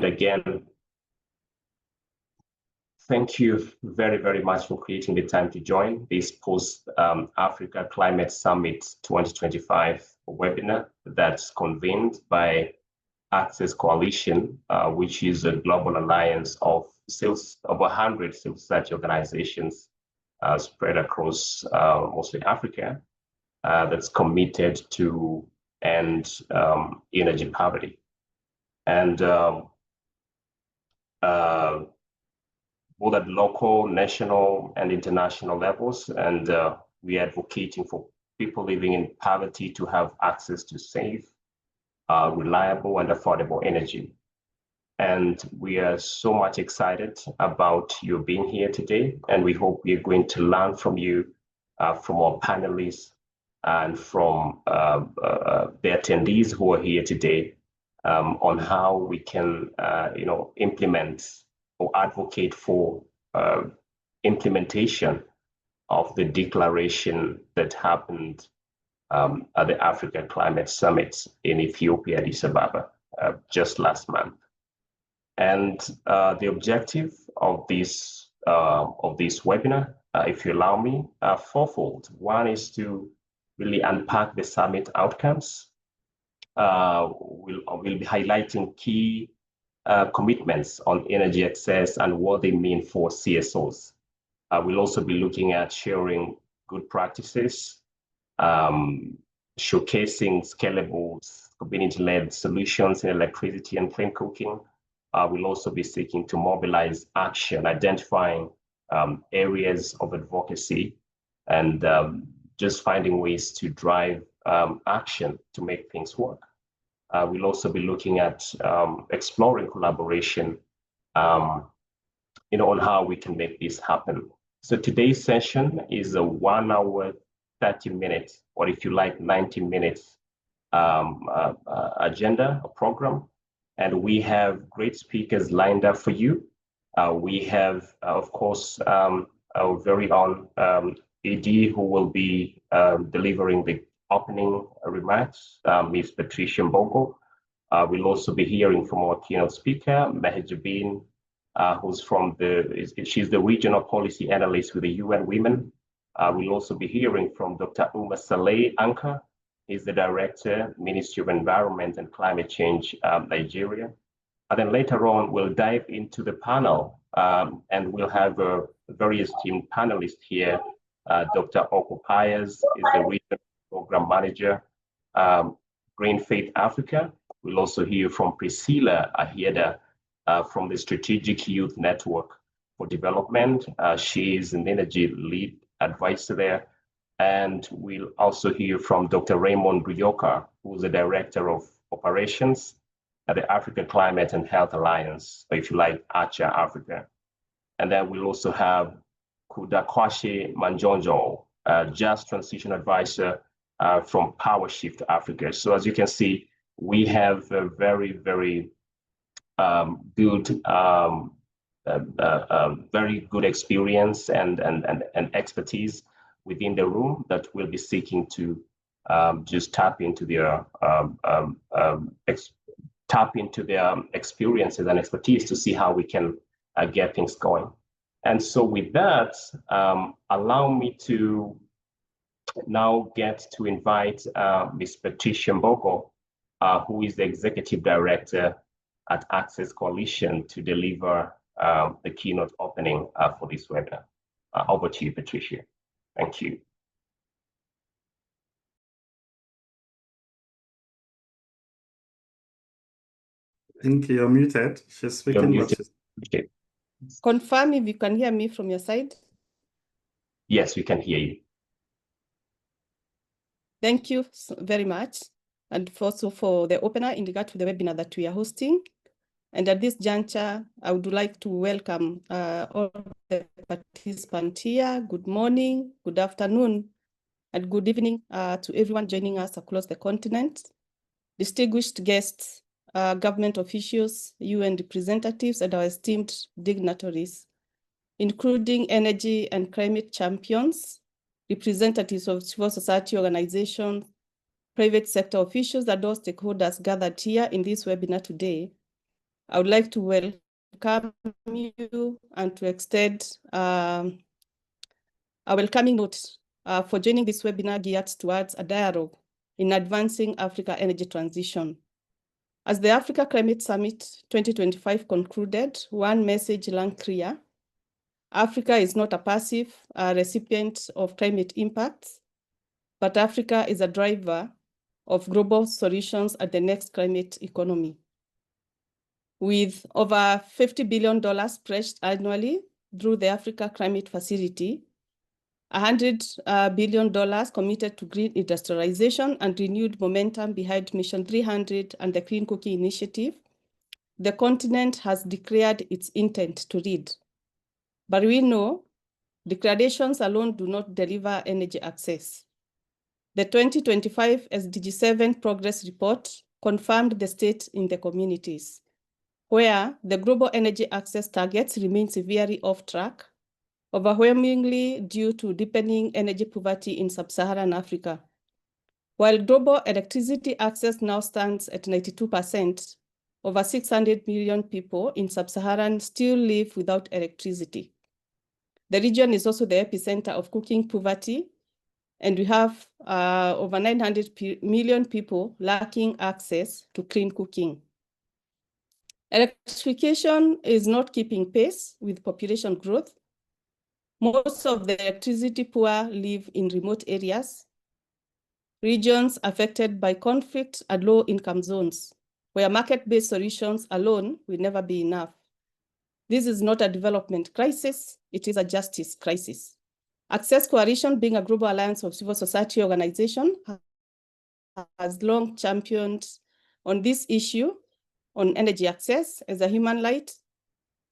again, thank you very, very much for creating the time to join this Post-Africa Climate Summit 2025 webinar that's convened by Access Coalition, which is a global alliance of over 100 civil society organizations spread across mostly Africa that's committed to end energy poverty. And both at local, national, and international levels. And we are advocating for people living in poverty to have access to safe, reliable, and affordable energy. And we are so much excited about you being here today. And we hope we are going to learn from you, from our panelists, and from the attendees who are here today on how we can, implement or advocate for implementation of the declaration that happened at the Africa Climate Summit in Ethiopia, Addis Ababa, just last month. And the objective of this webinar, if you allow me, are fourfold. One is to really unpack the summit outcomes. We'll be highlighting key commitments on energy access and what they mean for CSOs. We'll also be looking at sharing good practices, showcasing scalable community-led solutions in electricity and clean cooking. We'll also be seeking to mobilize action, identifying areas of advocacy, and just finding ways to drive action to make things work. We'll also be looking at exploring collaboration, on how we can make this happen. So today's session is a 1 hour, 30 minutes, or if you like, 90 minutes agenda, a program. And we have great speakers lined up for you. We have, of course, our very own AD who will be delivering the opening remarks, Ms. Patricia Mbogo. We'll also be hearing from our keynote speaker, Meher Jabin, she's the regional policy analyst with the UN Women. We'll also be hearing from Dr. Umar Saleh Anka. He's the director, Ministry of Environment and Climate Change, Nigeria. And then later on, we'll dive into the panel, and we'll have a very esteemed panelist here. Dr. Oko Payas is the regional program manager, Green Faith Africa. We'll also hear from Priscilla Ahieda from the Strategic Youth Network for Development. She is an energy lead advisor there. And we'll also hear from Dr. Raymond Ryoka, who's the Director of Operations at the African Climate and Health Alliance, or if you like, ACHA Africa. And then we'll also have Kudakwashi Manjonjo, Just Transition Advisor from PowerShift Africa. So as you can see, we have a very, very good, very good experience and expertise within the room that we'll be seeking to just tap into their experiences and expertise to see how we can get things going. And so with that, allow me to now get to invite Ms. Patricia Mbogo, who is the Executive Director at Access Coalition, to deliver the keynote opening for this webinar. Over to you, Patricia. Thank you. I think you're muted. She's speaking. You're muted. Okay. Confirm if you can hear me from your side. Yes, we can hear you. Thank you very much. And also for the opener in regard to the webinar that we are hosting. And at this juncture, I would like to welcome all the participants here. Good morning, good afternoon, and good evening to everyone joining us across the continent. Distinguished guests, government officials, UN representatives, and our esteemed dignitaries, including energy and climate champions, representatives of civil society organizations, private sector officials, and all stakeholders gathered here in this webinar today. I would like to welcome you and to extend a welcoming note for joining this webinar geared towards a dialogue in advancing Africa energy transition. As the Africa Climate Summit 2025 concluded, one message rang clear: Africa is not a passive recipient of climate impacts, but Africa is a driver of global solutions at the next climate economy. With over $50 billion pledged annually through the Africa Climate Facility, $100 billion committed to green industrialization and renewed momentum behind Mission 300 and the Clean Cooking Initiative, the continent has declared its intent to lead. But we know declarations alone do not deliver energy access. The 2025 SDG 7 Progress Report confirmed the state in the communities, where the global energy access targets remain severely off track, overwhelmingly due to deepening energy poverty in sub-Saharan Africa. While global electricity access now stands at 92%, over 600 million people in sub-Saharan still live without electricity. The region is also the epicenter of cooking poverty, and we have over 900 million people lacking access to clean cooking. Electrification is not keeping pace with population growth. Most of the electricity poor live in remote areas, regions affected by conflict and low-income zones, where market-based solutions alone will never be enough. This is not a development crisis, it is a justice crisis. Access Coalition, being a global alliance of civil society organizations, has long championed on this issue on energy access as a human right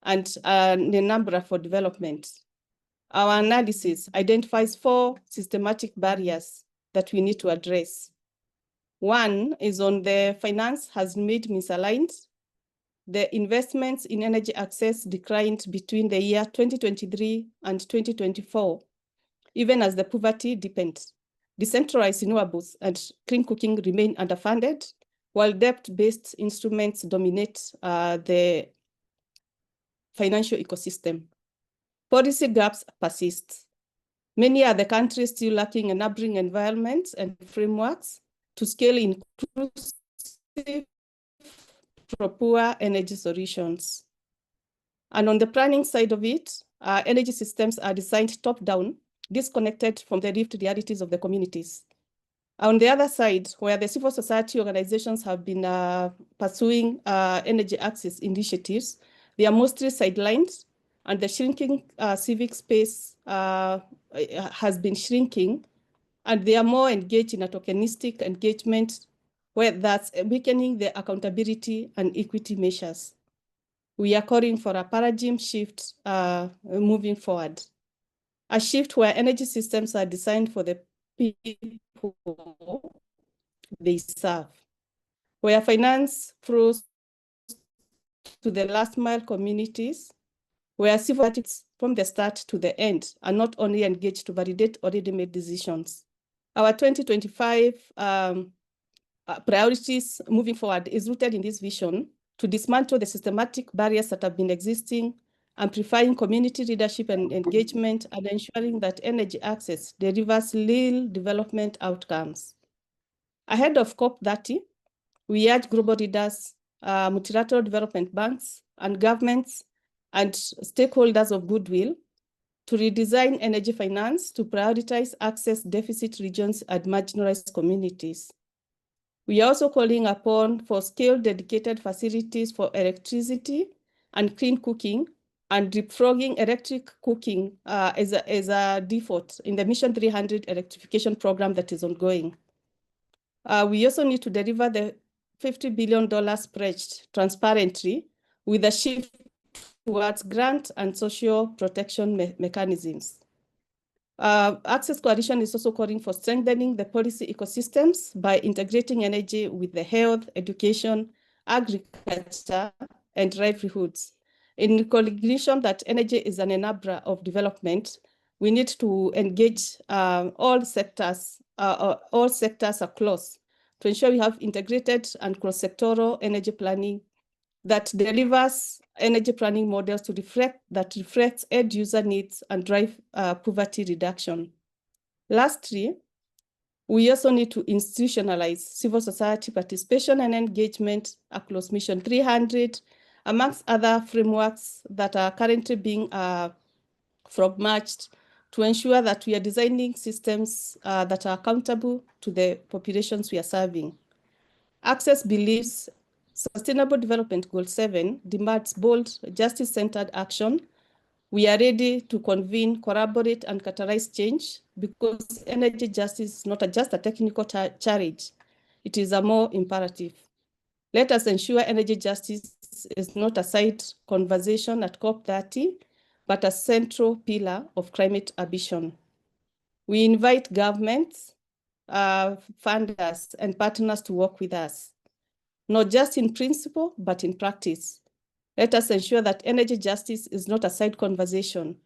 and the number for development. Our analysis identifies 4 systematic barriers that we need to address. One is on the finance has made misaligned. The investments in energy access declined between the year 2023 and 2024, even as the poverty deepened. Decentralized renewables and clean cooking remain underfunded, while debt-based instruments dominate the financial ecosystem. Policy gaps persist. Many are the countries still lacking enabling environments and frameworks to scale inclusive poor energy solutions. And on the planning side of it, energy systems are designed top-down, disconnected from the lived realities of the communities. On the other side, where the civil society organizations have been pursuing energy access initiatives, they are mostly sidelined, and the shrinking civic space has been shrinking, and they are more engaged in a tokenistic engagement where that's weakening the accountability and equity measures. We are calling for a paradigm shift moving forward. A shift where energy systems are designed for the people they serve, where finance flows to the last mile communities, where civil society from the start to the end are not only engaged to validate already made decisions. Our 2025 priorities moving forward is rooted in this vision to dismantle the systematic barriers that have been existing, amplifying community leadership and engagement, and ensuring that energy access delivers real development outcomes. Ahead of COP30, we urge global leaders, multilateral development banks, and governments and stakeholders of goodwill to redesign energy finance to prioritize access deficit regions and marginalized communities. We are also calling upon for scale dedicated facilities for electricity and clean cooking, and leapfrogging electric cooking as a default in the Mission 300 electrification program that is ongoing. We also need to deliver the $50 billion pledged transparently with a shift towards grant and social protection mechanisms. Access Coalition is also calling for strengthening the policy ecosystems by integrating energy with the health, education, agriculture, and livelihoods. In recognition that energy is an enabler of development, we need to engage all sectors across to ensure we have integrated and cross-sectoral energy planning that delivers energy planning models to reflects end user needs and drive poverty reduction. Lastly, we also need to institutionalize civil society participation and engagement across Mission 300, amongst other frameworks that are currently being frog-marched to ensure that we are designing systems that are accountable to the populations we are serving. Access believes Sustainable Development Goal 7 demands bold, justice-centered action. We are ready to convene, collaborate, and catalyze change because energy justice is not just a technical challenge. It is a more imperative. Let us ensure energy justice is not a side conversation at COP30, but a central pillar of climate ambition. We invite governments, funders, and partners to work with us, not just in principle, but in practice. Let us ensure that energy justice is not a side conversation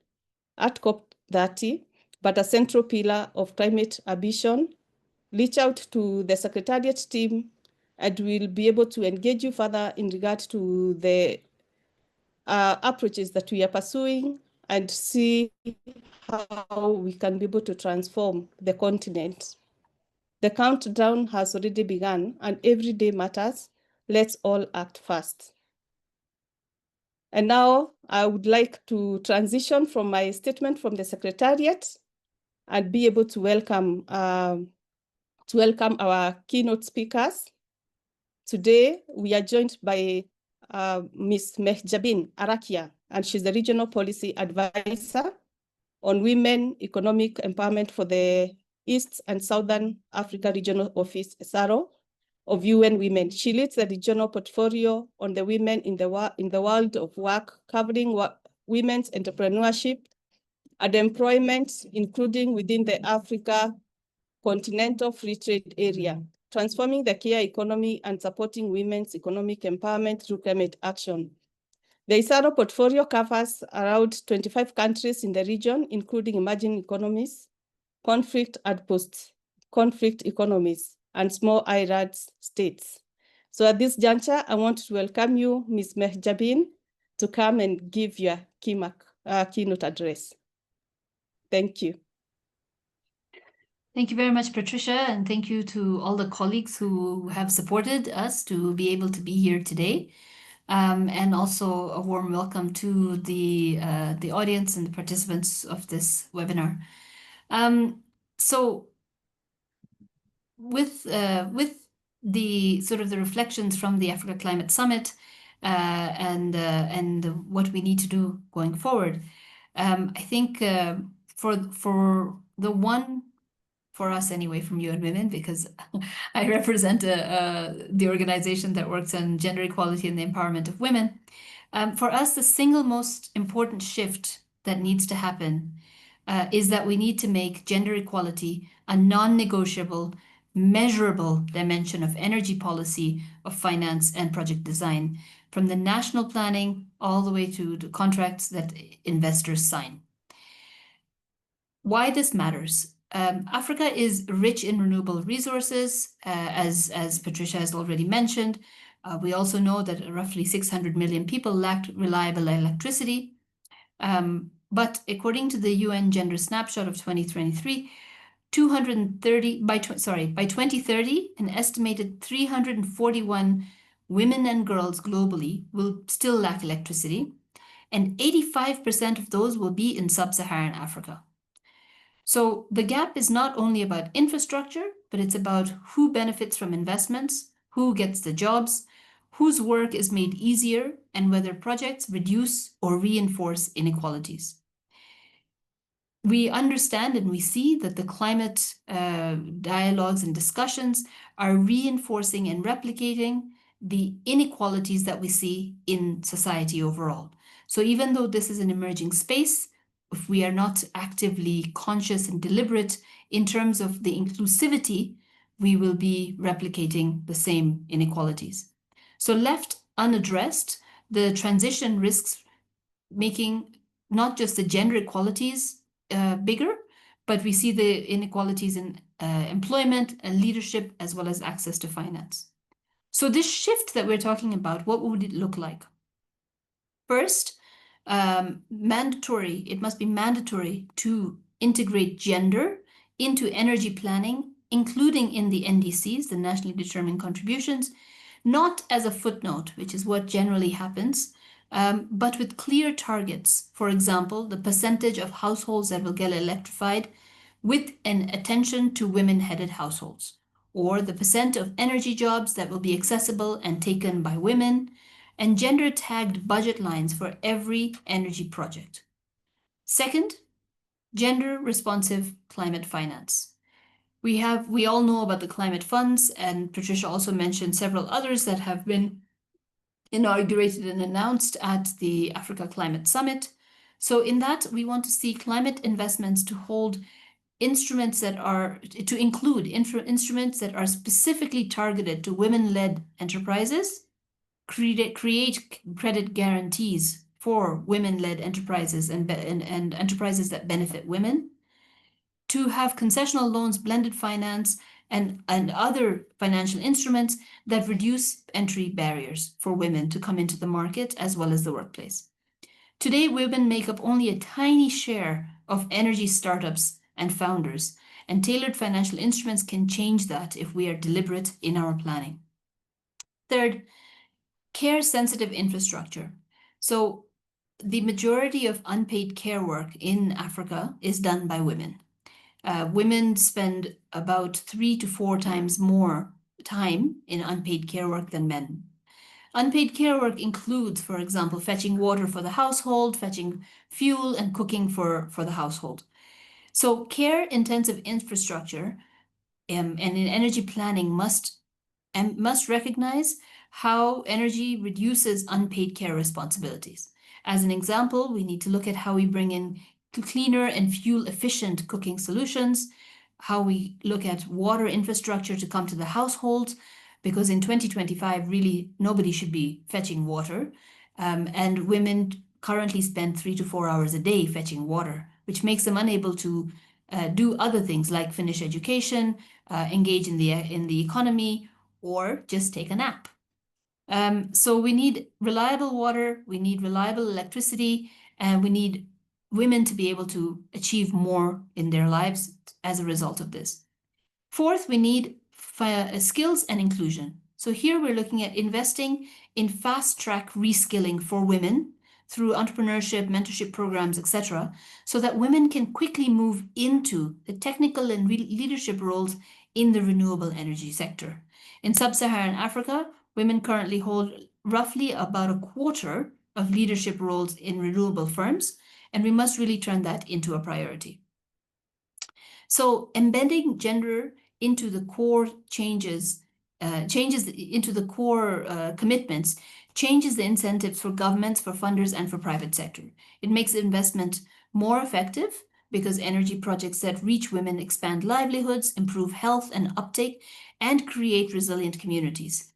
at COP30, but a central pillar of climate ambition. Reach out to the Secretariat team, and we'll be able to engage you further in regard to the approaches that we are pursuing and see how we can be able to transform the continent. The countdown has already begun, and every day matters. Let's all act fast. And now I would like to transition from my statement from the Secretariat and be able to welcome our keynote speakers. Today, we are joined by Ms. Mehjabin Arakia, and she's the Regional Policy Advisor on Women Economic Empowerment for the East and Southern Africa Regional Office, SARO, of UN Women. She leads the regional portfolio on the women in the world of work, covering women's entrepreneurship and employment, including within the Africa Continental Free Trade Area, transforming the care economy and supporting women's economic empowerment through climate action. The ISARO portfolio covers around 25 countries in the region, including emerging economies, conflict and post-conflict economies, and small island states. So at this juncture, I want to welcome you, Ms. Mehjabin, to come and give your keynote address. Thank you. Thank you very much, Patricia, and thank you to all the colleagues who have supported us to be able to be here today. And also a warm welcome to the audience and the participants of this webinar. So with the sort of the reflections from the Africa Climate Summit and what we need to do going forward, I think for us anyway, from UN Women, because I represent the organization that works on gender equality and the empowerment of women. For us, the single most important shift that needs to happen is that we need to make gender equality a non-negotiable, measurable dimension of energy policy, of finance and project design, from the national planning all the way to the contracts that investors sign. Why this matters? Africa is rich in renewable resources, as Patricia has already mentioned. We also know that roughly 600 million people lack reliable electricity. But according to the UN Gender Snapshot of 2023, by 2030, an estimated 341 women and girls globally will still lack electricity, and 85% of those will be in sub-Saharan Africa. So the gap is not only about infrastructure, but it's about who benefits from investments, who gets the jobs, whose work is made easier, and whether projects reduce or reinforce inequalities. We understand and we see that the climate dialogues and discussions are reinforcing and replicating the inequalities that we see in society overall. So even though this is an emerging space, if we are not actively conscious and deliberate in terms of the inclusivity, we will be replicating the same inequalities. So left unaddressed, the transition risks making not just the gender equalities bigger, but we see the inequalities in employment and leadership, as well as access to finance. So this shift that we're talking about, what would it look like? First, it must be mandatory to integrate gender into energy planning, including in the NDCs, the nationally determined contributions, not as a footnote, which is what generally happens, but with clear targets. For example, the percentage of households that will get electrified with an attention to women-headed households, or the percent of energy jobs that will be accessible and taken by women, and gender-tagged budget lines for every energy project. Second, gender-responsive climate finance. We all know about the climate funds, and Patricia also mentioned several others that have been inaugurated and announced at the Africa Climate Summit. So in that, we want to see climate investments to hold instruments that include instruments that are specifically targeted to women-led enterprises, create credit guarantees for women-led enterprises and enterprises that benefit women, to have concessional loans, blended finance, and other financial instruments that reduce entry barriers for women to come into the market as well as the workplace. Today, women make up only a tiny share of energy startups and founders, and tailored financial instruments can change that if we are deliberate in our planning. Third, care-sensitive infrastructure. So the majority of unpaid care work in Africa is done by women. Women spend about 3 to 4 times more time in unpaid care work than men. Unpaid care work includes, for example, fetching water for the household, fetching fuel, and cooking for the household. So care-intensive infrastructure and in energy planning must recognize how energy reduces unpaid care responsibilities. As an example, we need to look at how we bring in cleaner and fuel-efficient cooking solutions, how we look at water infrastructure to come to the household, because in 2025, really, nobody should be fetching water. And women currently spend 3 to 4 hours a day fetching water, which makes them unable to do other things like finish education, engage in the economy, or just take a nap. So we need reliable water, we need reliable electricity, and we need women to be able to achieve more in their lives as a result of this. Fourth, we need skills and inclusion. So here we're looking at investing in fast-track reskilling for women through entrepreneurship, mentorship programs, etc., so that women can quickly move into the technical and leadership roles in the renewable energy sector. In sub-Saharan Africa, women currently hold roughly about a quarter of leadership roles in renewable firms, and we must really turn that into a priority. So embedding gender into the core commitments, changes the incentives for governments, for funders, and for private sector. It makes investment more effective because energy projects that reach women expand livelihoods, improve health and uptake, and create resilient communities.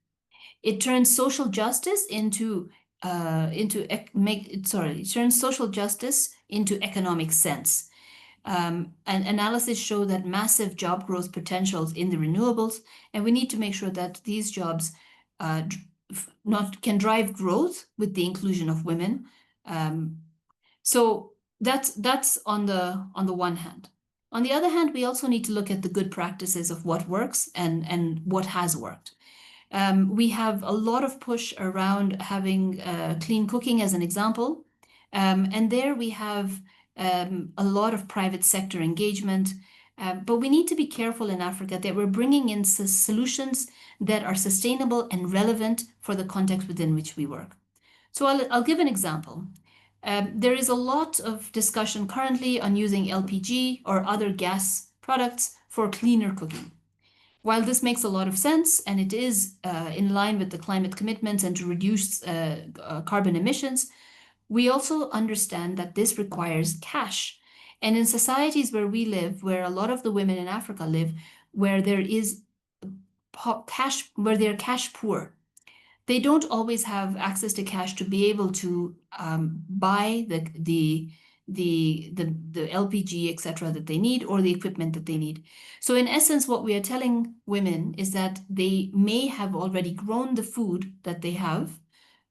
It turns social justice into economic sense. And analysis show that massive job growth potentials in the renewables, and we need to make sure that these jobs can drive growth with the inclusion of women. So that's on the one hand. On the other hand, we also need to look at the good practices of what works and what has worked. We have a lot of push around having clean cooking as an example. And there we have a lot of private sector engagement. But we need to be careful in Africa that we're bringing in solutions that are sustainable and relevant for the context within which we work. So I'll give an example. There is a lot of discussion currently on using LPG or other gas products for cleaner cooking. While this makes a lot of sense and it is in line with the climate commitments and to reduce carbon emissions, we also understand that this requires cash. And in societies where we live, where a lot of the women in Africa live, where they're cash poor, they don't always have access to cash to be able to buy the the LPG, etc., that they need, or the equipment that they need. So in essence, what we are telling women is that they may have already grown the food that they have,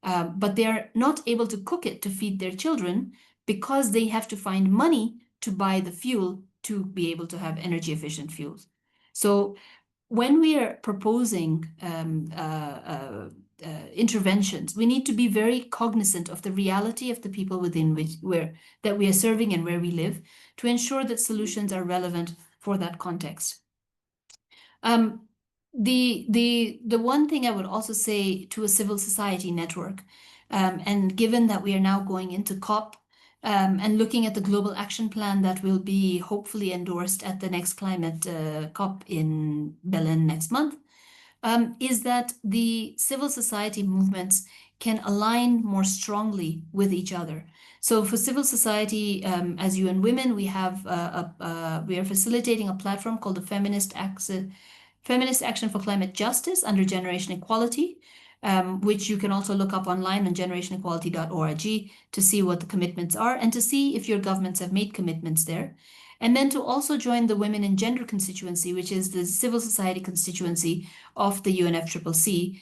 but they are not able to cook it to feed their children because they have to find money to buy the fuel to be able to have energy efficient fuels. So when we are proposing interventions, we need to be very cognizant of the reality of the people within that we are serving and where we live, to ensure that solutions are relevant for that context. The one thing I would also say to a civil society network, and given that we are now going into COP, and looking at the global action plan that will be hopefully endorsed at the next climate COP in Berlin next month, is that the civil society movements can align more strongly with each other. So for civil society, as UN Women, we are facilitating a platform called the Feminist Action for Climate Justice under Generation Equality, which you can also look up online on generationequality.org to see what the commitments are and to see if your governments have made commitments there. And then to also join the Women in Gender constituency, which is the civil society constituency of the UNFCCC,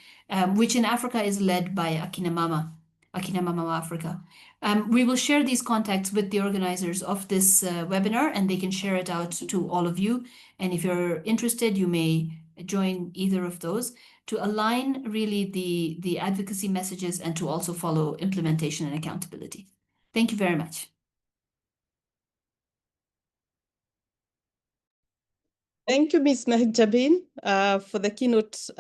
which in Africa is led by Akinamama Africa. We will share these contacts with the organizers of this webinar, and they can share it out to all of you. And if you're interested, you may join either of those to align really the advocacy messages and to also follow implementation and accountability. Thank you very much. Thank you, Ms. Mahjabin, for the keynote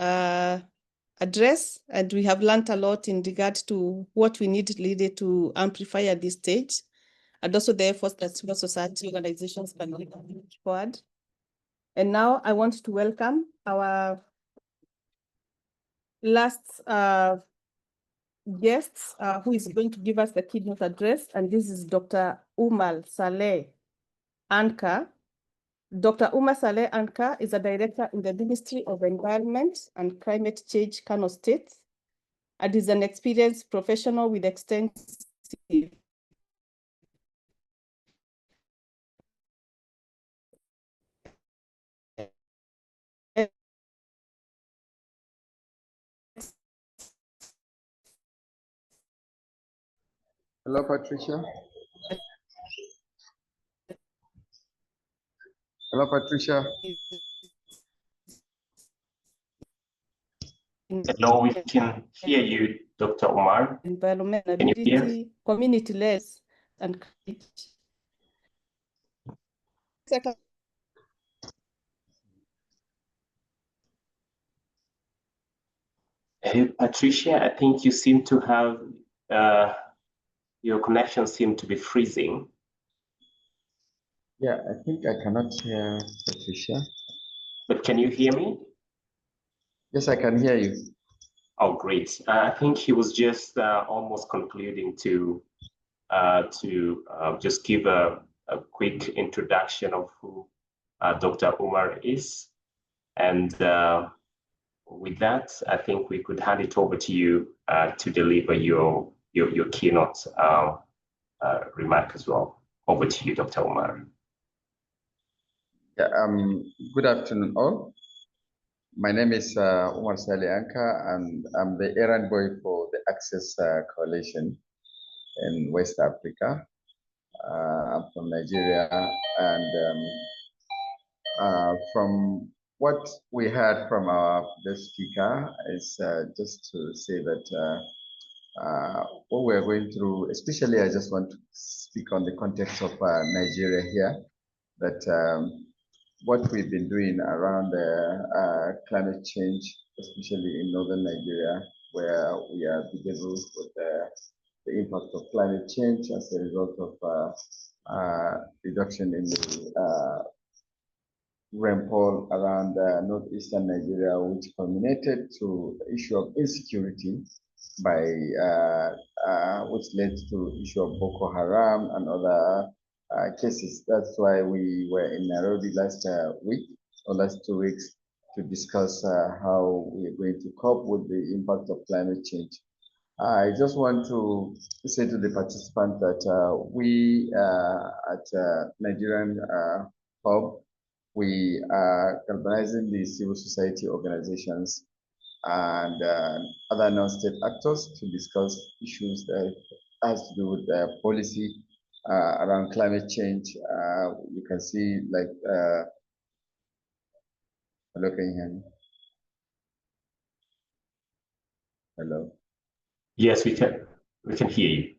address. And we have learned a lot in regard to what we need really to amplify at this stage, and also the efforts that civil society organizations can bring forward. And now I want to welcome our last guest, who is going to give us the keynote address, and this is Dr. Umar Saleh Anka. Dr. Umar Saleh Anka is a director in the Ministry of Environment and Climate Change, Kano State, and is an experienced professional with extensive Hello, Patricia. Hello, Patricia. Hello, we can hear you, Dr. Umar. Environment, Can you hear? community-led, and Hey, Patricia, I think you seem to have, your connection seemed to be freezing. Yeah, I think I cannot hear Patricia. But can you hear me? Yes, I can hear you. Oh, great. I think he was just almost concluding to just give a quick introduction of who Dr. Umar is. And with that, I think we could hand it over to you to deliver your keynote remark as well. Over to you, Dr. Umar. Yeah, good afternoon, all. My name is Umar Saleh Anka, and I'm the errand boy for the Access Coalition in West Africa. I'm from Nigeria, and from what we heard from our speaker is just to say that what we're going through, especially I just want to speak on the context of Nigeria here, that what we've been doing around climate change, especially in northern Nigeria, where we are bedeviled with the impact of climate change as a result of reduction in the rainfall around northeastern Nigeria, which culminated to the issue of insecurity by which led to issue of Boko Haram and other cases. That's why we were in Nairobi last week or last 2 weeks to discuss how we are going to cope with the impact of climate change. I just want to say to the participant that we at Nigerian Hub, we are galvanizing the civil society organizations and other non-state actors to discuss issues that has to do with policy around climate change. You can see like, hello, can you hear me? Hello. Yes, we can hear you.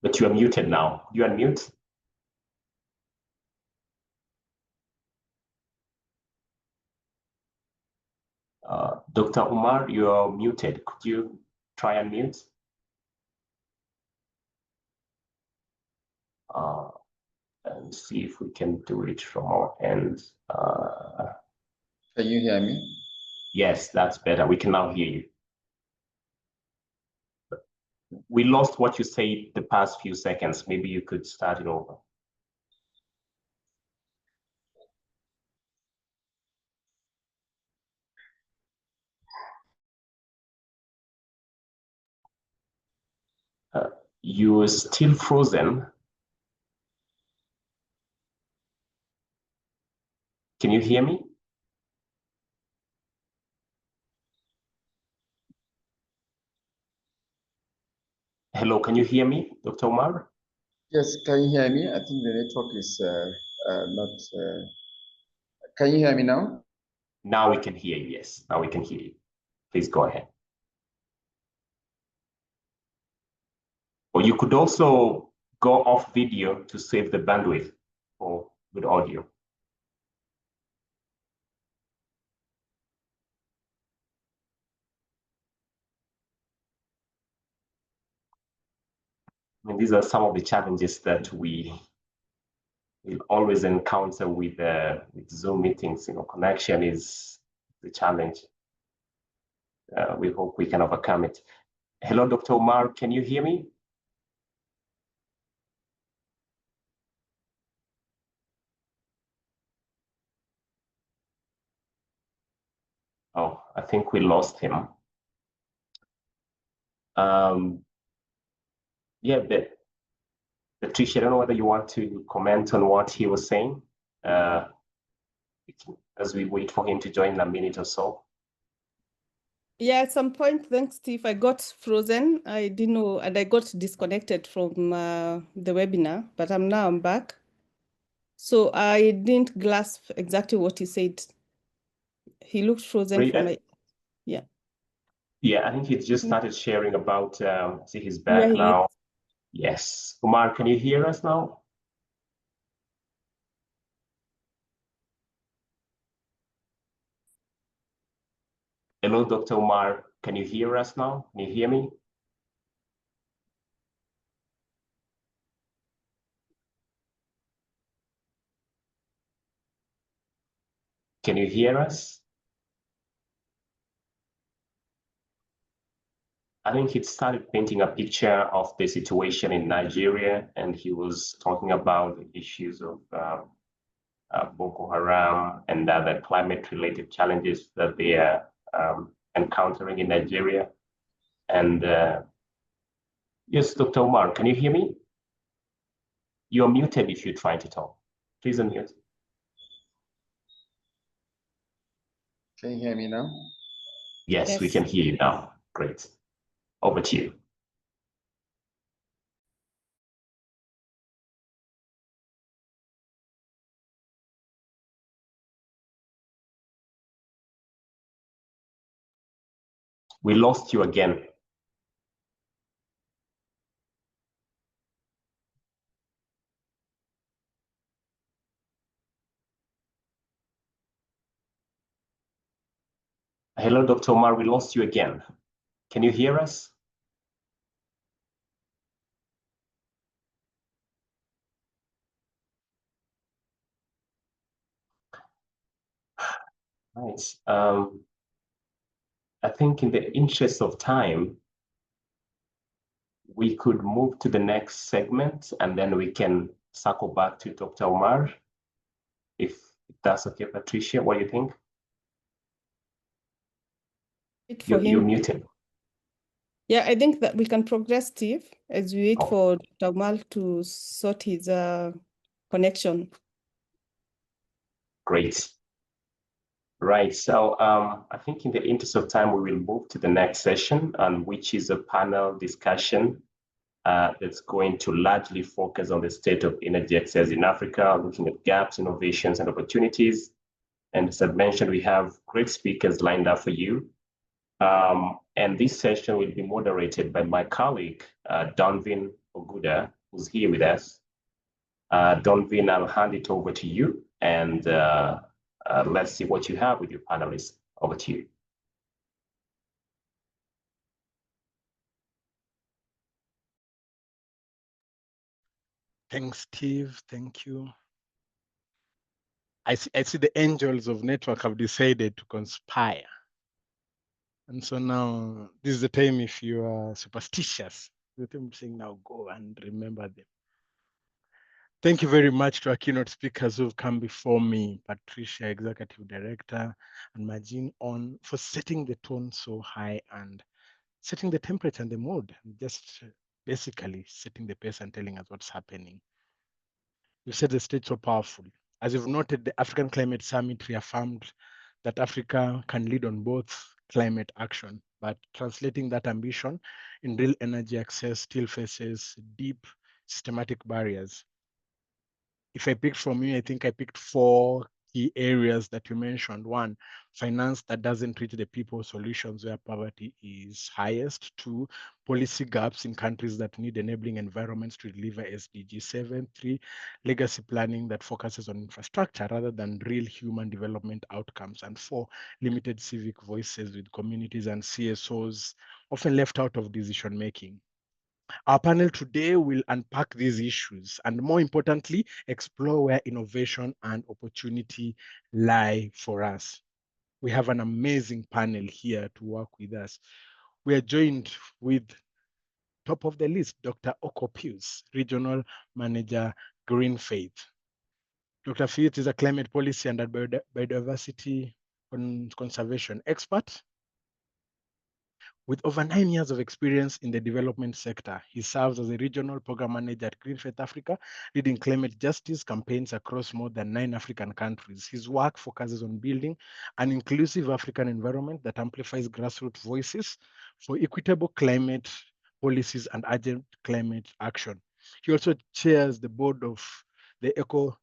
But you are muted now. You unmute. Dr. Umar, you are muted. Could you try and mute? And see if we can do it from our end. Can you hear me? Yes, that's better. We can now hear you. We lost what you said the past few seconds. Maybe you could start it over. You are still frozen. Can you hear me? Hello, can you hear me, Dr. Umar? Yes, can you hear me? I think the network is not. Can you hear me now? Now we can hear you, yes. Now we can hear you. Please go ahead. Or you could also go off video to save the bandwidth for good audio. I mean, these are some of the challenges that we will always encounter with Zoom meetings. You know, connection is the challenge. We hope we can overcome it. Hello, Dr. Umar, can you hear me? Oh, I think we lost him. Yeah, but Patricia, I don't know whether you want to comment on what he was saying as we wait for him to join in a minute or so. Yeah, at some point, thanks, Steve, I got frozen. I didn't know, and I got disconnected from the webinar, but I'm back. So I didn't grasp exactly what he said. He looked frozen for my, yeah. Yeah, I think he just started sharing about, see, he's back Yeah, now. Yes. Umar, can you hear us now? Hello, Dr. Umar, can you hear us now? Can you hear me? Can you hear us? I think he started painting a picture of the situation in Nigeria, and he was talking about the issues of Boko Haram and other climate-related challenges that they are encountering in Nigeria. And yes, Dr. Umar, can you hear me? You're muted if you're trying to talk. Please unmute. Can you hear me now? Yes, we can hear you now. Great. Over to you. We lost you again. Hello, Dr. Umar, we lost you again. Can you hear us? Right. I think in the interest of time, we could move to the next segment and then we can circle back to Dr. Umar. If that's okay, Patricia, what do you think? for You're him. muted. Yeah, I think that we can progress, Steve, as we wait Oh. for Dr. Mal to sort his connection. Great. Right. So I think in the interest of time, we will move to the next session, which is a panel discussion that's going to largely focus on the state of energy access in Africa, looking at gaps, innovations, and opportunities. And as I've mentioned, we have great speakers lined up for you. And this session will be moderated by my colleague, Donvin Oguda, who's here with us. Donvin, I'll hand it over to you, and let's see what you have with your panelists. Over to you. Thanks, Steve. Thank you. I see the angels of network have decided to conspire. And so now this is the time, if you are superstitious, the time saying now go and remember them. Thank you very much to our keynote speakers who've come before me, Patricia, Executive Director, and Majin on for setting the tone so high and setting the temperature and the mood, and just basically setting the pace and telling us what's happening. You said the stage so powerful. As you've noted, the African Climate Summit reaffirmed that Africa can lead on both climate action, but translating that ambition in real energy access still faces deep systematic barriers. If I picked from you, I think I picked 4 key areas that you mentioned. 1, finance that doesn't reach the people, solutions where poverty is highest. 2, policy gaps in countries that need enabling environments to deliver SDG 7. 3, legacy planning that focuses on infrastructure rather than real human development outcomes. And 4, limited civic voices with communities and CSOs often left out of decision making. Our panel today will unpack these issues and, more importantly, explore where innovation and opportunity lie for us. We have an amazing panel here to work with us. We are joined with top of the list, Dr. Oko Pius, Regional Manager, Greenfaith. Dr. Pius is a climate policy and biodiversity conservation expert. With over 9 years of experience in the development sector, he serves as a regional program manager at Greenfaith Africa, leading climate justice campaigns across more than 9 African countries. His work focuses on building an inclusive African environment that amplifies grassroots voices for equitable climate policies and urgent climate action. He also chairs the board of the Eco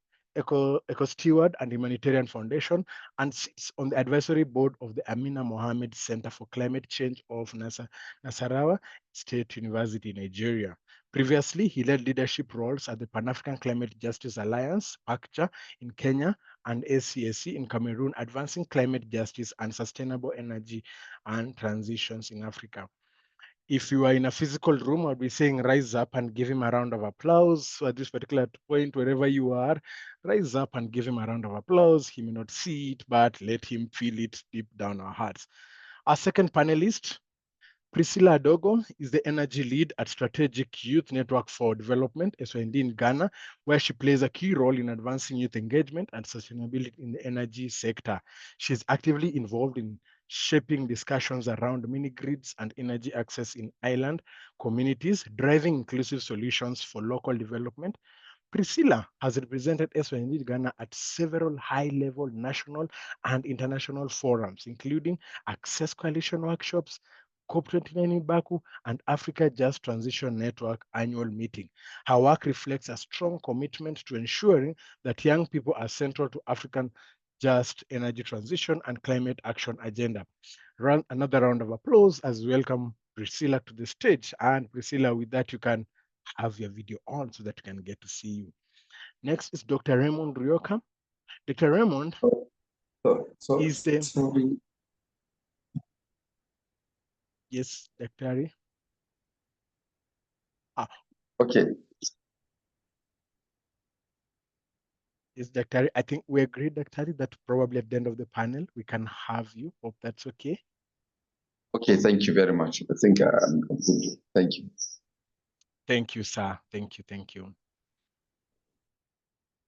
Steward and Humanitarian Foundation, and sits on the advisory board of the Amina Mohammed Center for Climate Change of Nasarawa State University, Nigeria. Previously, he led leadership roles at the Pan-African Climate Justice Alliance, PACJA, in Kenya, and ACAC in Cameroon, advancing climate justice and sustainable energy and transitions in Africa. If you are in a physical room, I'll be saying rise up and give him a round of applause. So at this particular point, wherever you are, rise up and give him a round of applause. He may not see it, but let him feel it deep down our hearts. Our second panelist, Priscilla Adogo, is the energy lead at Strategic Youth Network for Development, SYND in Ghana, where she plays a key role in advancing youth engagement and sustainability in the energy sector. She's actively involved in shaping discussions around mini-grids and energy access in island communities, driving inclusive solutions for local development. Priscilla has represented SYND Ghana at several high-level national and international forums, including Access Coalition workshops, COP29 in Baku, and Africa Just Transition Network annual meeting. Her work reflects a strong commitment to ensuring that young people are central to African just energy transition and climate action agenda. Another round of applause as we welcome Priscilla to the stage. And Priscilla, with that, you can have your video on so that you can get to see you. Next is Dr. Raymond Rioka. Dr. Raymond is the... Sorry. Yes, Dr. Ari. Okay. Yes, Dr. Ari. I think we agree, Dr. Ari, that probably at the end of the panel, we can have you. Hope that's okay. Okay, thank you very much. I think I'm complete. Thank you. Thank you, sir. Thank you. Thank you.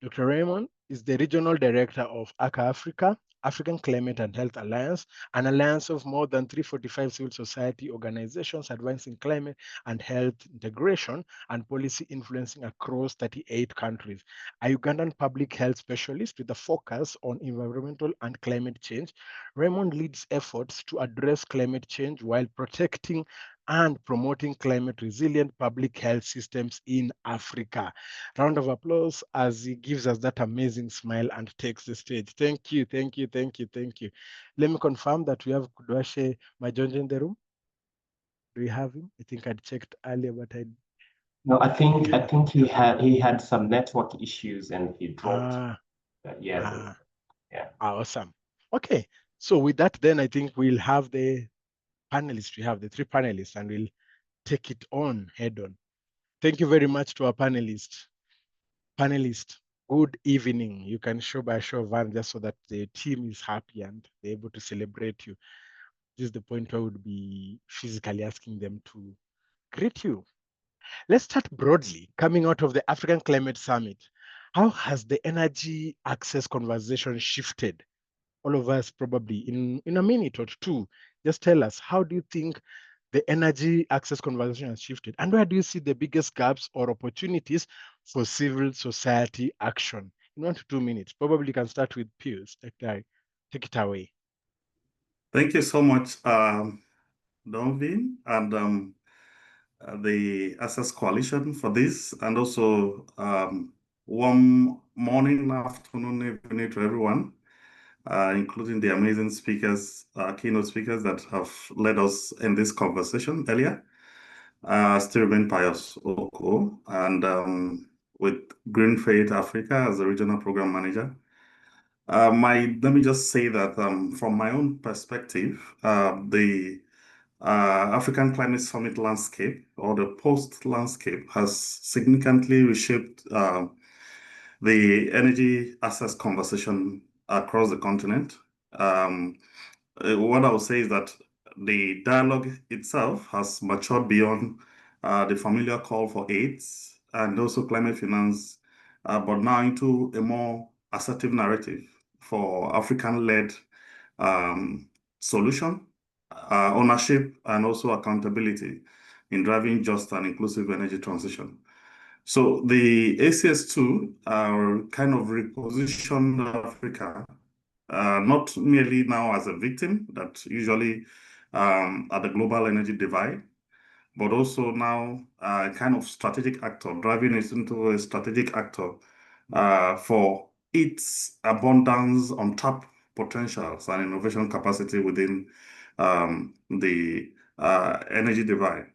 Dr. Raymond is the Regional Director of ACA Africa African Climate and Health Alliance, an alliance of more than 345 civil society organizations advancing climate and health integration and policy influencing across 38 countries. A Ugandan public health specialist with a focus on environmental and climate change, Raymond leads efforts to address climate change while protecting and promoting climate resilient public health systems in Africa. Round of applause as he gives us that amazing smile and takes the stage. Thank you, thank you, thank you, thank you. Let me confirm that we have Kudwashe Majonje in the room. Do we have him? I think I'd checked earlier, but No, I think he had some network issues and he dropped. Yeah. Awesome. Okay, so with that, then I think we'll have the panelists. We have the three panelists, and we'll take it on head on. Thank you very much to our panelists. Good evening. You can show by a show of hands just so that the team is happy and they're able to celebrate you. This is the point where I would be physically asking them to greet you. Let's start broadly. Coming out of the African Climate Summit, how has the energy access conversation shifted? All of us probably in a minute or two, just tell us, how do you think the energy access conversation has shifted? And where do you see the biggest gaps or opportunities for civil society action? In 1 to 2 minutes, probably you can start with Pius. Take it away. Thank you so much, Donvin, and the Access Coalition for this, and also warm morning, afternoon, evening to everyone, including the amazing speakers, keynote speakers that have led us in this conversation earlier. Still remain Pius Oko, and with Green Faith Africa as the regional program manager. Let me just say that from my own perspective, the African Climate Summit landscape, or the post landscape, has significantly reshaped the energy access conversation across the continent. What I would say is that the dialogue itself has matured beyond the familiar call for AIDS and also climate finance, but now into a more assertive narrative for African-led solution, ownership, and also accountability in driving just and inclusive energy transition. So the ACS2 kind of repositioned Africa, not merely now as a victim that usually at the global energy divide, but also now kind of strategic actor, driving it into a strategic actor for its abundance, untapped potentials and innovation capacity within the energy divide.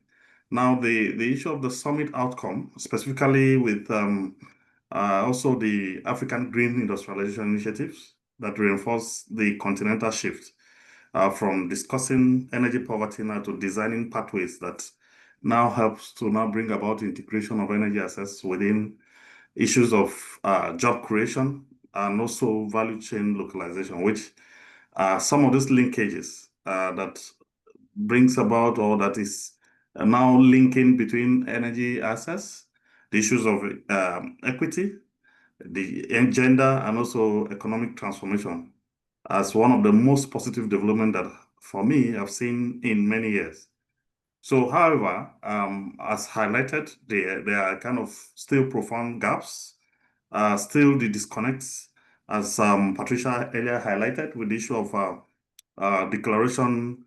Now, the issue of the summit outcome, specifically with also the African Green Industrialization Initiatives that reinforce the continental shift from discussing energy poverty now to designing pathways that now helps to now bring about integration of energy access within issues of job creation and also value chain localization, which some of these linkages that brings about, or that is now linking between energy access, the issues of equity, the gender, and also economic transformation as one of the most positive development that, for me, I've seen in many years. So, however, as highlighted, there are kind of still profound gaps, still the disconnects, as Patricia earlier highlighted, with the issue of declaration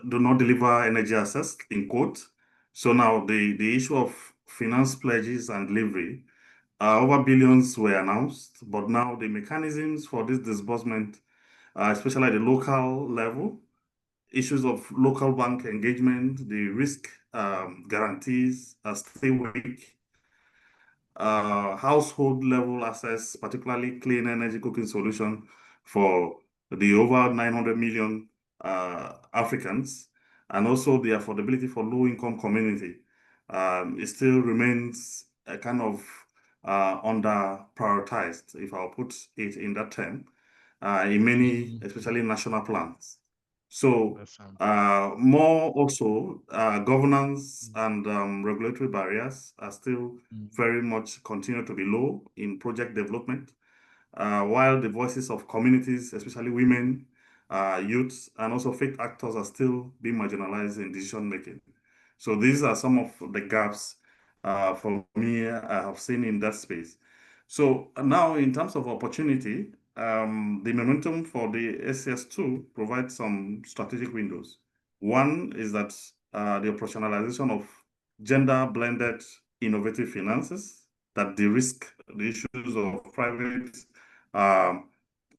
do not deliver energy access, in quote. So now the issue of finance pledges and delivery, over billions were announced, but now the mechanisms for this disbursement, especially at the local level, issues of local bank engagement, the risk guarantees are still weak. Household level access, particularly clean energy cooking solution for the over 900 million Africans, and also the affordability for low-income community, it still remains a kind of under prioritized, if I'll put it in that term, in many, especially national plans. So more also governance and regulatory barriers are still very much continue to be low in project development. while the voices of communities, especially women, youth, and also faith actors are still being marginalized in decision making. So these are some of the gaps for me I have seen in that space. So now in terms of opportunity, the momentum for the ACS2 provides some strategic windows. One is that the operationalization of gender-blended innovative finances that de-risk the issues of private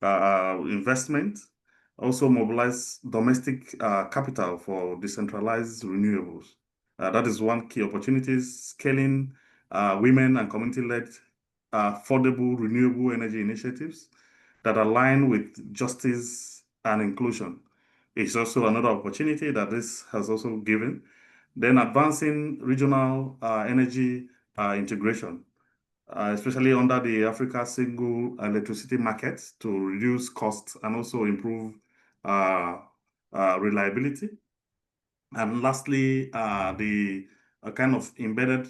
investment, also mobilize domestic capital for decentralized renewables. That is one key opportunity, scaling women and community-led affordable renewable energy initiatives that align with justice and inclusion. It's also another opportunity that this has also given. Then advancing regional energy integration, especially under the Africa single electricity market to reduce costs and also improve reliability. And lastly, the kind of embedded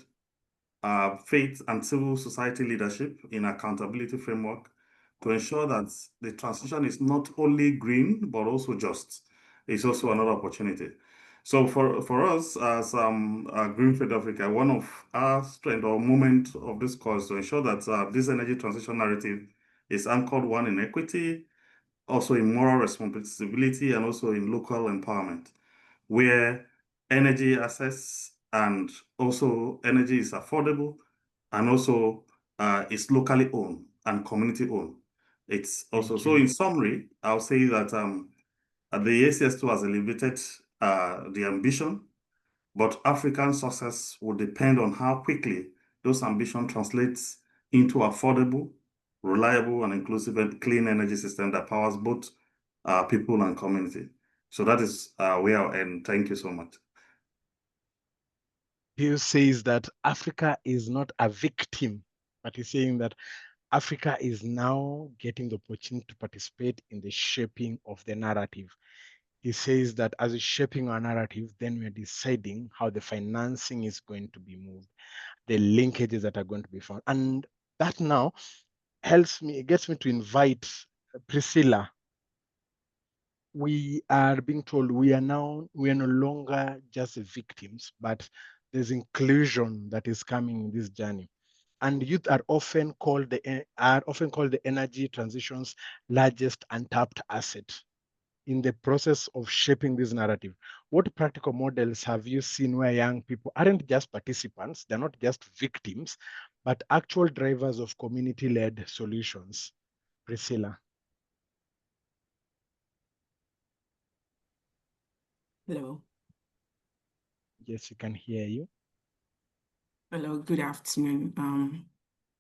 faith and civil society leadership in accountability framework to ensure that the transition is not only green, but also just. It's also another opportunity. So for us as Greenfield Africa, one of our strength or moment of this cause to ensure that this energy transition narrative is anchored, one, in equity, also in moral responsibility, and also in local empowerment, where energy access and also energy is affordable and also is locally owned and community owned. It's also, so in summary, I'll say that the ACS2 has elevated the ambition, but African success will depend on how quickly those ambitions translates into affordable, reliable, and inclusive and clean energy system that powers both people and community. So that is where I'll end. Thank you so much. He says that Africa is not a victim, but he's saying that Africa is now getting the opportunity to participate in the shaping of the narrative. He says that as we're shaping our narrative, then we're deciding how the financing is going to be moved, the linkages that are going to be found. And that now helps me, it gets me to invite Priscilla. We are being told we are no longer just victims, but there's inclusion that is coming in this journey. And youth are often called the energy transition's largest untapped asset. In the process of shaping this narrative, what practical models have you seen where young people aren't just participants, they're not just victims, but actual drivers of community-led solutions? Priscilla. Hello. Yes, we can hear you. Hello, good afternoon.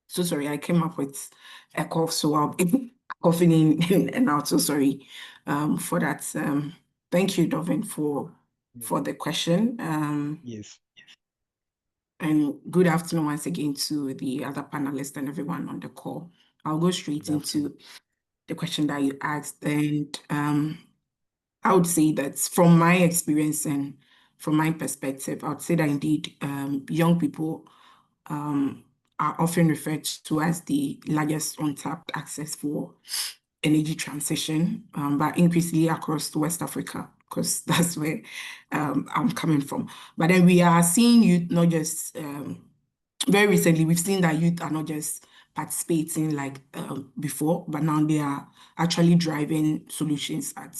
So sorry, I came up with a cough, so I'll be coughing in and out. So sorry for that. Thank you, Dovin, for the question. Yes. And good afternoon once again to the other panelists and everyone on the call. I'll go straight into the question that you asked. And I would say that from my experience and from my perspective, I would say that indeed young people are often referred to as the largest untapped access for energy transition, but increasingly across West Africa, because that's where I'm coming from. But then we are seeing youth not just, very recently, we've seen that youth are not just participating like before, but now they are actually driving solutions at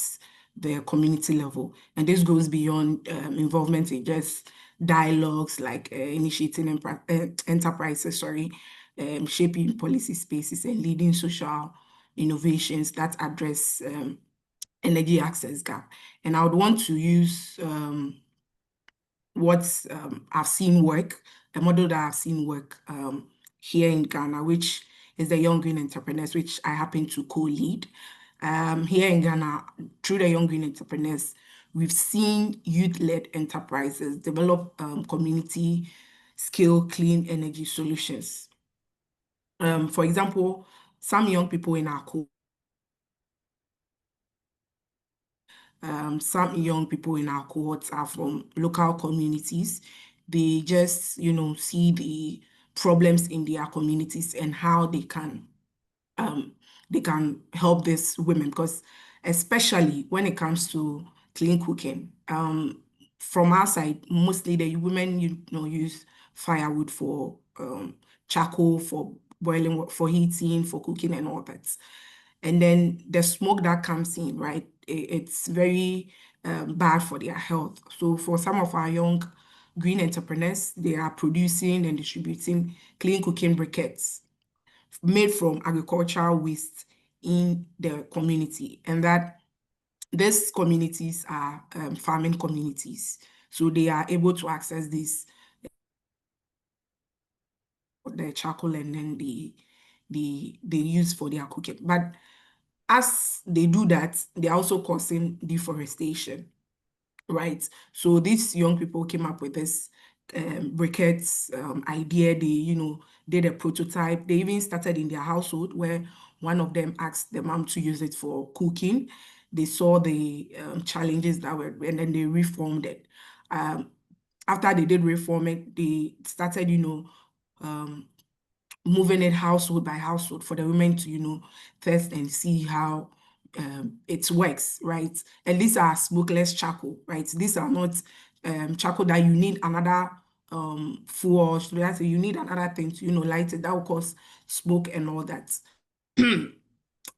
the community level. And this goes beyond involvement in just dialogues like initiating enterprises, shaping policy spaces and leading social innovations that address energy access gap. And I would want to use what I've seen work, a model that I've seen work here in Ghana, which is the Young Green Entrepreneurs, which I happen to co-lead. Here in Ghana, through the Young Green Entrepreneurs, we've seen youth-led enterprises develop community-scale clean energy solutions. For example, some young people in our cohorts are from local communities. They just, see the problems in their communities and how they can they can help these women, because especially when it comes to clean cooking, from our side, mostly the women use firewood for charcoal, for boiling, for heating, for cooking and all that. And then the smoke that comes in, right, it's very bad for their health. So for some of our young green entrepreneurs, they are producing and distributing clean cooking briquettes made from agricultural waste in the community, and that these communities are farming communities, so they are able to access this, the charcoal, and then they use for their cooking. But as they do that, they're also causing deforestation, right? So these young people came up with this briquettes idea. They, did a prototype. They even started in their household, where one of them asked the mom to use it for cooking. They saw the challenges that were, and then they reformed it. After they did reform it, they started, moving it household by household for the women to, test and see how it works, right? And these are smokeless charcoal, right? These are not charcoal that you need another fuel, so that's you need another thing to, light it. That will cause smoke and all that.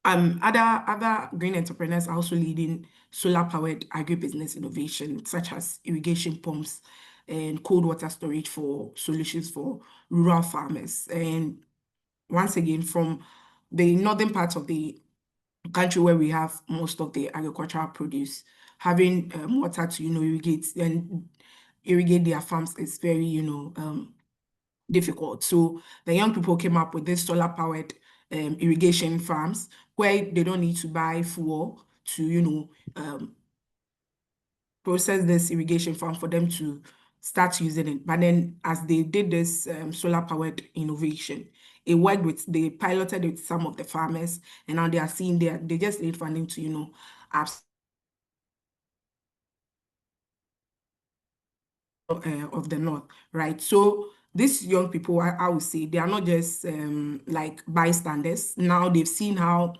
Other green entrepreneurs are also leading solar-powered agribusiness innovation, such as irrigation pumps and cold water storage for solutions for rural farmers. And once again, from the northern part of the country, where we have most of the agricultural produce, having water to, irrigate their farms is very, difficult. So the young people came up with this solar-powered irrigation farms, where they don't need to buy fuel to, process this irrigation farm for them to start using it. But then as they did this solar-powered innovation, it worked with, they piloted with some of the farmers, and now they are seeing they just need funding to, apps of the north, right? So these young people, I would say, they are not just like bystanders. Now they've seen how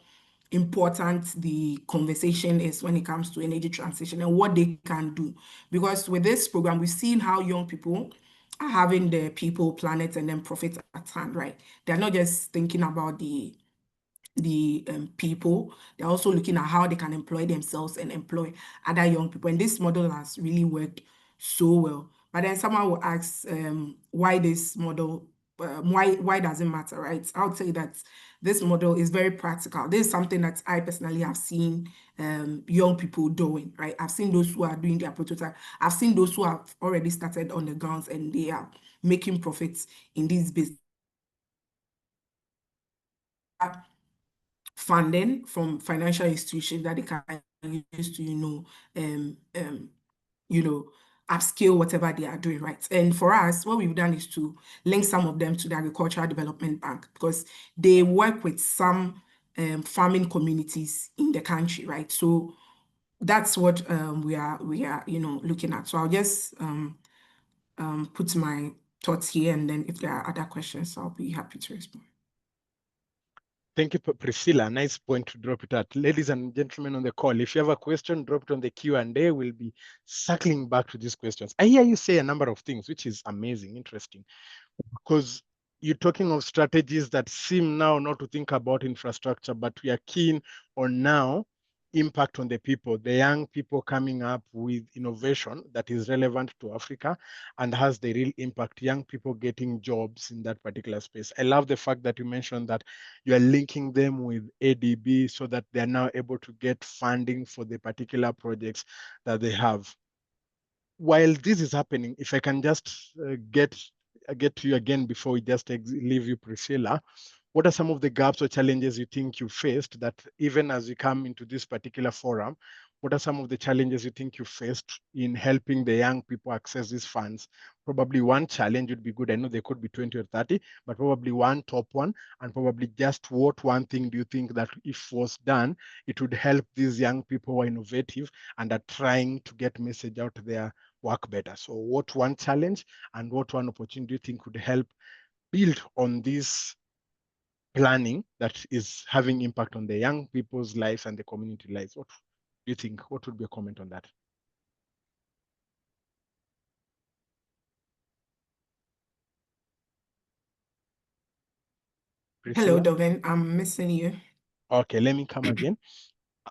important the conversation is when it comes to energy transition and what they can do. Because with this program, we've seen how young people are having the people, planet, and then profit at hand, right? They're not just thinking about the people, they're also looking at how they can employ themselves and employ other young people. And this model has really worked so well. But then someone will ask why this model, why does it matter, right? I'll say that this model is very practical. This is something that I personally have seen young people doing, right? I've seen those who are doing their prototype. I've seen those who have already started on the grounds and they are making profits in this business. Funding from financial institutions that they can use to, upscale whatever they are doing, right? And for us, what we've done is to link some of them to the Agricultural Development Bank, because they work with some farming communities in the country, right? So that's what we are looking at. So I'll just put my thoughts here, and then if there are other questions, I'll be happy to respond. Thank you, Priscilla. Nice point to drop it at. Ladies and gentlemen on the call, if you have a question, drop it on the Q&A. We'll be circling back to these questions. I hear you say a number of things, which is amazing, interesting, because you're talking of strategies that seem now not to think about infrastructure, but we are keen on now impact on the people, the young people coming up with innovation that is relevant to Africa and has the real impact, young people getting jobs in that particular space. I love the fact that you mentioned that you are linking them with ADB so that they are now able to get funding for the particular projects that they have. While this is happening, if I can just get to you again before we just leave you, Priscilla, what are some of the gaps or challenges you think you faced that even as you come into this particular forum, what are some of the challenges you think you faced in helping the young people access these funds? Probably one challenge would be good. I know there could be 20 or 30, but probably one top one, and probably just what one thing do you think that if was done, it would help these young people who are innovative and are trying to get message out there work better? So what one challenge and what one opportunity do you think would help build on this planning that is having impact on the young people's lives and the community lives. What do you think? What would be a comment on that? Hello, Priscilla? Dovin. I'm missing you. Okay, let me come again.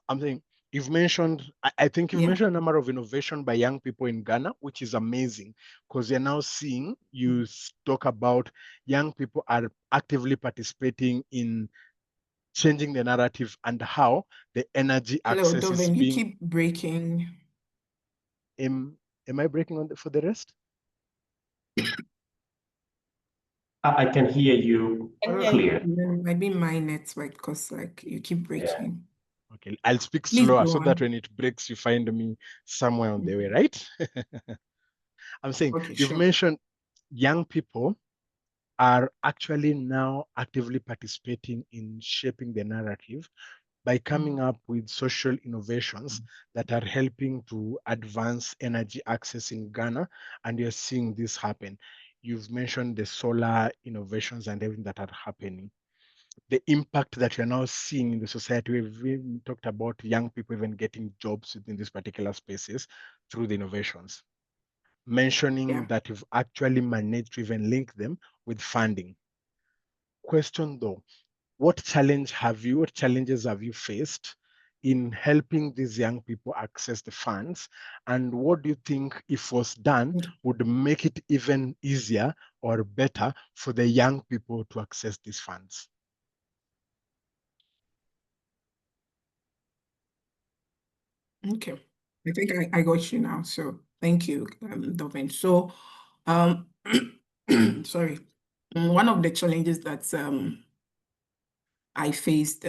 I'm saying you've mentioned, I think you've Yeah. mentioned a number of innovation by young people in Ghana, which is amazing because you're now seeing you talk about young people are actively participating in changing the narrative and how the energy Hello, access is Dovin. You being. keep breaking. Am I breaking for the rest? I can hear you clear. Maybe my network, because like you keep breaking. Okay, I'll speak Please slower go so on. that when it breaks, you find me somewhere on the way, right? I'm saying Okay, you've sure. mentioned young people are actually now actively participating in shaping the narrative by coming up with social innovations that are helping to advance energy access in Ghana, and you're seeing this happen. You've mentioned the solar innovations and everything that are happening. The impact that you're now seeing in the society, we've talked about young people even getting jobs within these particular spaces through the innovations. Mentioning that you've actually managed to even link them with funding. Question though, what challenges have you faced in helping these young people access the funds? And what do you think, if was done, would make it even easier or better for the young people to access these funds? Okay, I think I got you now. So thank you, Dovin. So, sorry. One of the challenges that I faced,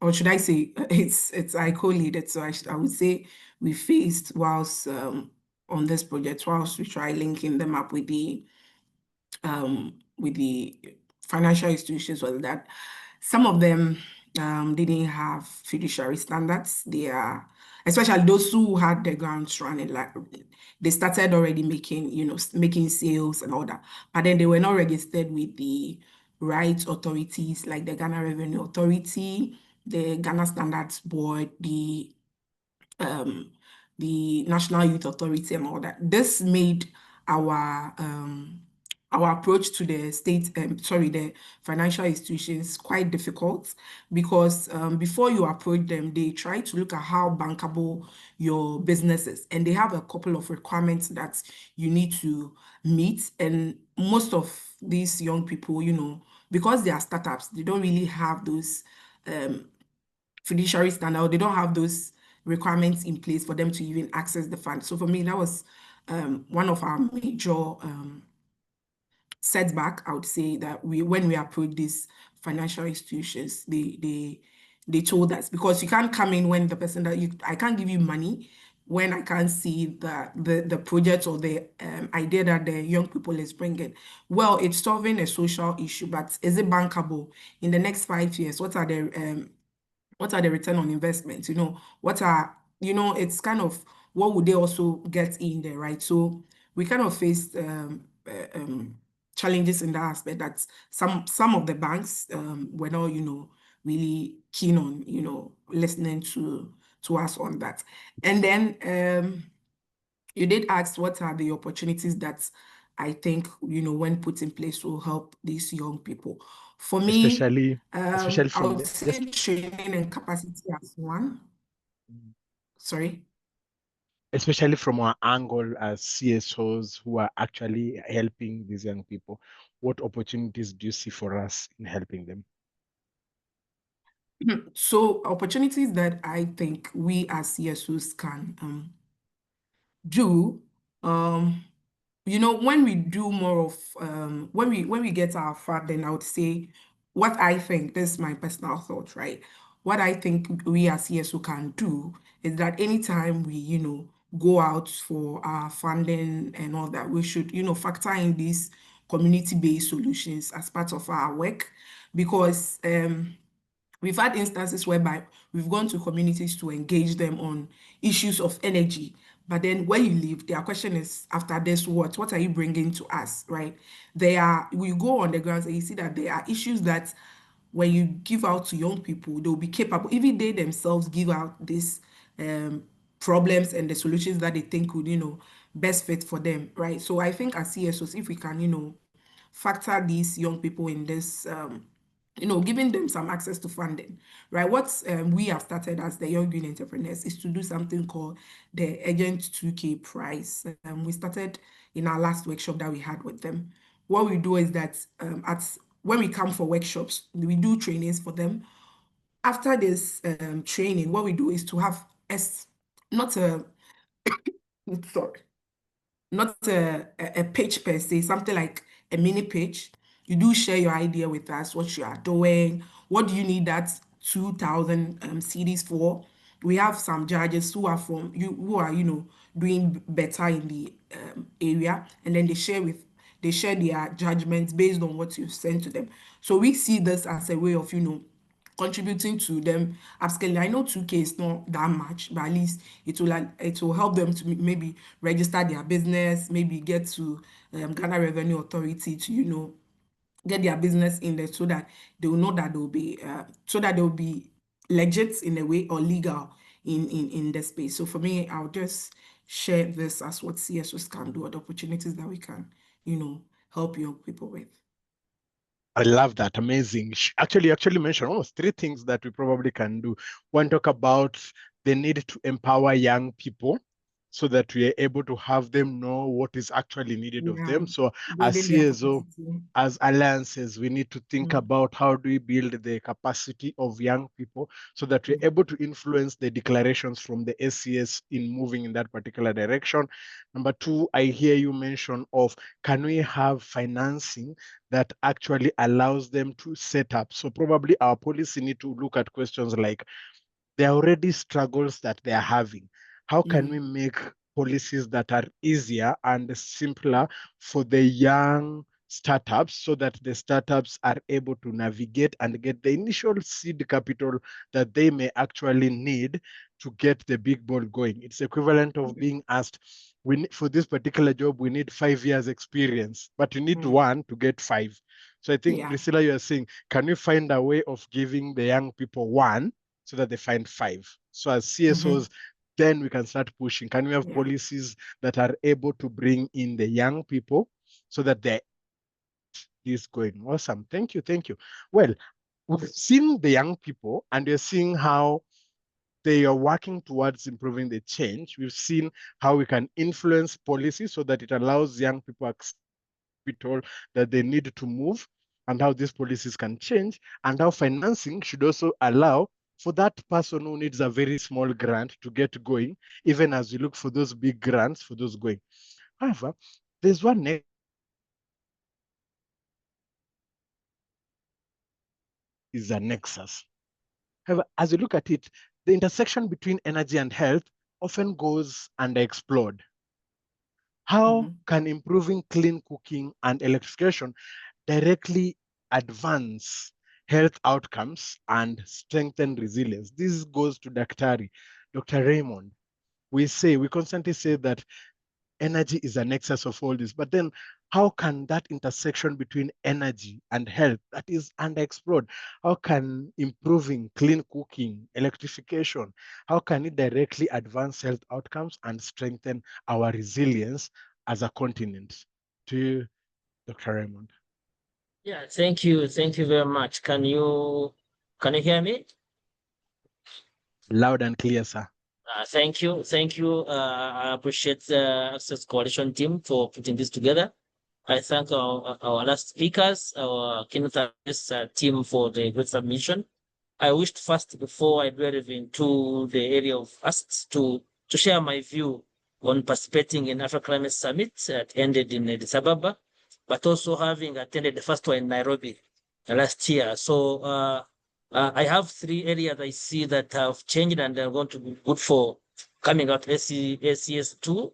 or should I say, it's I co-leaded. So I would say we faced whilst on this project, whilst we try linking them up with the financial institutions, was that some of them didn't have fiduciary standards. They are, especially those who had the grounds running, like they started already making sales and all that, but then they were not registered with the right authorities like the Ghana Revenue Authority, the Ghana Standards Board, the National Youth Authority, and all that. This made our approach to the the financial institutions quite difficult, because before you approach them, they try to look at how bankable your business is, and they have a couple of requirements that you need to meet. And most of these young people, because they are startups, they don't really have those fiduciary standard. They don't have those requirements in place for them to even access the fund. So for me, that was one of our major setback. I would say that when we approach these financial institutions, they told us, because you can't come in when the person I can't give you money when I can't see the project or the idea that the young people is bringing. Well, it's solving a social issue, but is it bankable in the next 5 years? What are the return on investment? It's kind of what would they also get in there, right? So we kind of faced challenges in that aspect, that some of the banks were not, really keen on, listening to us on that. And then you did ask what are the opportunities that I think, when put in place, will help these young people. For me, especially I from would say training and capacity as one. Sorry? Especially from our angle as CSOs who are actually helping these young people, what opportunities do you see for us in helping them? So opportunities that I think we as CSOs can do, when we do more of when we get our funding, I would say what I think, this is my personal thought, right? What I think we as CSO can do is that anytime we, go out for our funding and all that, we should, factor in these community-based solutions as part of our work, because we've had instances whereby we've gone to communities to engage them on issues of energy. But then when you leave, their question is, after this, what are you bringing to us, right? We go on the grounds and you see that there are issues that when you give out to young people, they'll be capable, even they themselves give out these problems and the solutions that they think would, best fit for them, right? So I think as CSOs, if we can, factor these young people in this, giving them some access to funding, right? What we have started as the Young Green Entrepreneurs is to do something called the Agent 2K Prize. We started in our last workshop that we had with them. What we do is that when we come for workshops, we do trainings for them. After this training, what we do is to have not a pitch per se, something like a mini pitch. You do share your idea with us, what you are doing, what do you need that 2,000 CDs for. We have some judges who are doing better in the area, and then they share their judgments based on what you've sent to them. So we see this as a way of contributing to them upscaling. I know 2K is not that much, but at least it will help them to maybe register their business, maybe get to Ghana Revenue Authority to get their business in there, so that they will know that they'll be legit in a way, or legal in the space. So for me, I'll just share this as what CSOs can do, or the opportunities that we can help young people with. I love that. Amazing. Actually mentioned almost 3 things that we probably can do. One, talk about the need to empower young people so that we are able to have them know what is actually needed of them. So as CSO, as alliances, we need to think about how do we build the capacity of young people so that we're able to influence the declarations from the SCS in moving in that particular direction. Number 2, I hear you mention of, can we have financing that actually allows them to set up? So probably our policy need to look at questions like, there are already struggles that they are having. How can we make policies that are easier and simpler for the young startups, so that the startups are able to navigate and get the initial seed capital that they may actually need to get the big ball going? It's equivalent of being asked, for this particular job, we need 5 years experience, but you need 1 to get 5. So I think, Priscilla, you are saying, can we find a way of giving the young people 1 so that they find 5? So as CSOs, then we can start pushing. Can we have policies that are able to bring in the young people so that they is going? Awesome. Thank you. Well, we've seen the young people, and we're seeing how they are working towards improving the change. We've seen how we can influence policy so that it allows young people capital that they need to move, and how these policies can change, and how financing should also allow for that person who needs a very small grant to get going, even as we look for those big grants for those going. However, there's one is a nexus. However, as you look at it, the intersection between energy and health often goes underexplored. How can improving clean cooking and electrification directly advance health outcomes and strengthen resilience? This goes to Dr. Raymond. We constantly say that energy is a nexus of all this, but then how can that intersection between energy and health that is underexplored, how can improving clean cooking, electrification, how can it directly advance health outcomes and strengthen our resilience as a continent? To you, Dr. Raymond. Yeah, thank you very much. Can you hear me? Loud and clear, sir. Thank you. I appreciate the Access Coalition team for putting this together. I thank our last speakers, our keynote team for the great submission. I wished first, before I delve into the area of asks, to share my view on participating in Africa Climate Summit that ended in Addis Ababa, but also having attended the first one in Nairobi last year. So I have 3 areas I see that have changed and are going to be good for coming out SCS 2.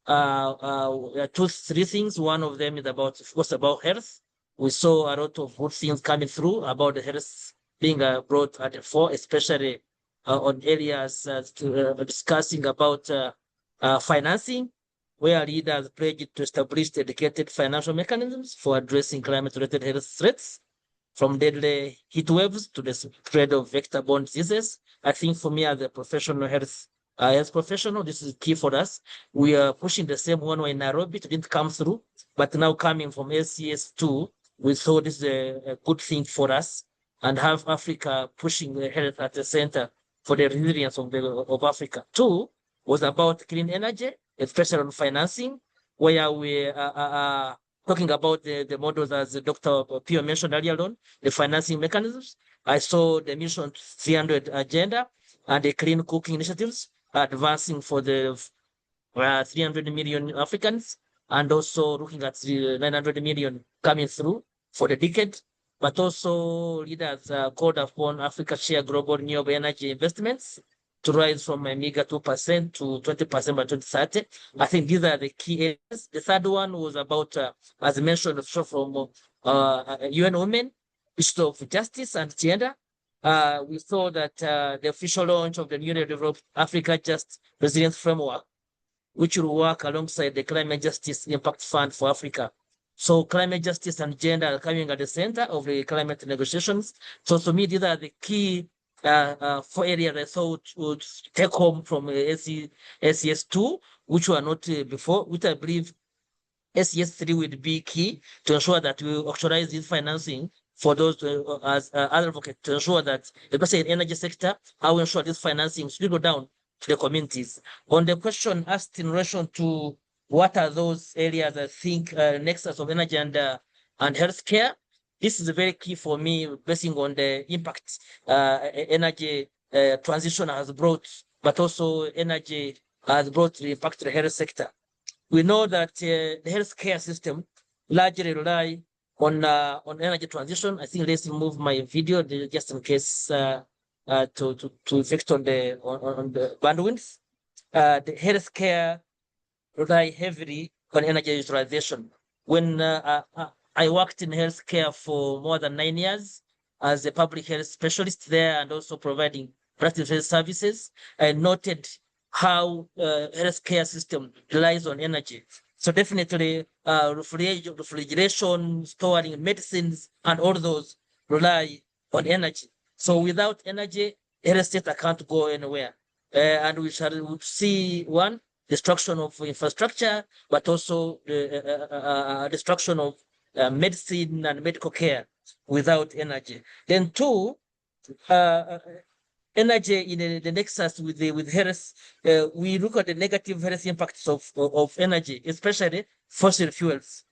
3 things. One of them is about, of course, about health. We saw a lot of good things coming through about the health being brought at the fore, especially on areas discussing about financing, where leaders pledged to establish dedicated financial mechanisms for addressing climate-related health threats. from deadly heat waves to the spread of vector-borne diseases. I think for me as a professional health professional, this is key for us. We are pushing the same one in Nairobi. It didn't come through, but now coming from ACS2, we thought this is a good thing for us, and have Africa pushing the health at the center for the resilience of Africa. 2 was about clean energy, especially on financing, where we are talking about the models as Dr. Pio mentioned earlier on, the financing mechanisms. I saw the Mission 300 agenda and the clean cooking initiatives advancing for the 300 million Africans, and also looking at the 900 million coming through for the decade. But also leaders called upon Africa share global renewable energy investments to rise from a meager 2% to 20% by 2030. I think these are the key areas. The third one was about, as I mentioned, from UN Women, issue of justice and gender. We saw that the official launch of the newly developed Africa Just Resilience Framework, which will work alongside the Climate Justice Impact Fund for Africa. So climate justice and gender are coming at the center of the climate negotiations. So to me, these are the key 4 areas I thought would take home from SES2, which were not before, which I believe SES3 would be key to ensure that we actualize this financing for those as advocates, to ensure that, especially in the energy sector, how we ensure this financing should go down to the communities. On the question asked in relation to what are those areas, I think nexus of energy and healthcare, this is very key for me, basing on the impact energy transition has brought, but also energy has brought the impact to the health sector. We know that the healthcare system largely rely on energy transition. I think let's move my video just in case to effect on the bandwidth. The healthcare rely heavily on energy utilization. When I worked in healthcare for more than 9 years as a public health specialist there, and also providing practice health services, I noted how healthcare system relies on energy. So definitely refrigeration, storing medicines, and all those rely on energy. So without energy, health sector can't go anywhere. And we shall see one, destruction of infrastructure, but also destruction of medicine and medical care without energy. Then 2, energy in the nexus with health. We look at the negative health impacts of energy, especially fossil fuels.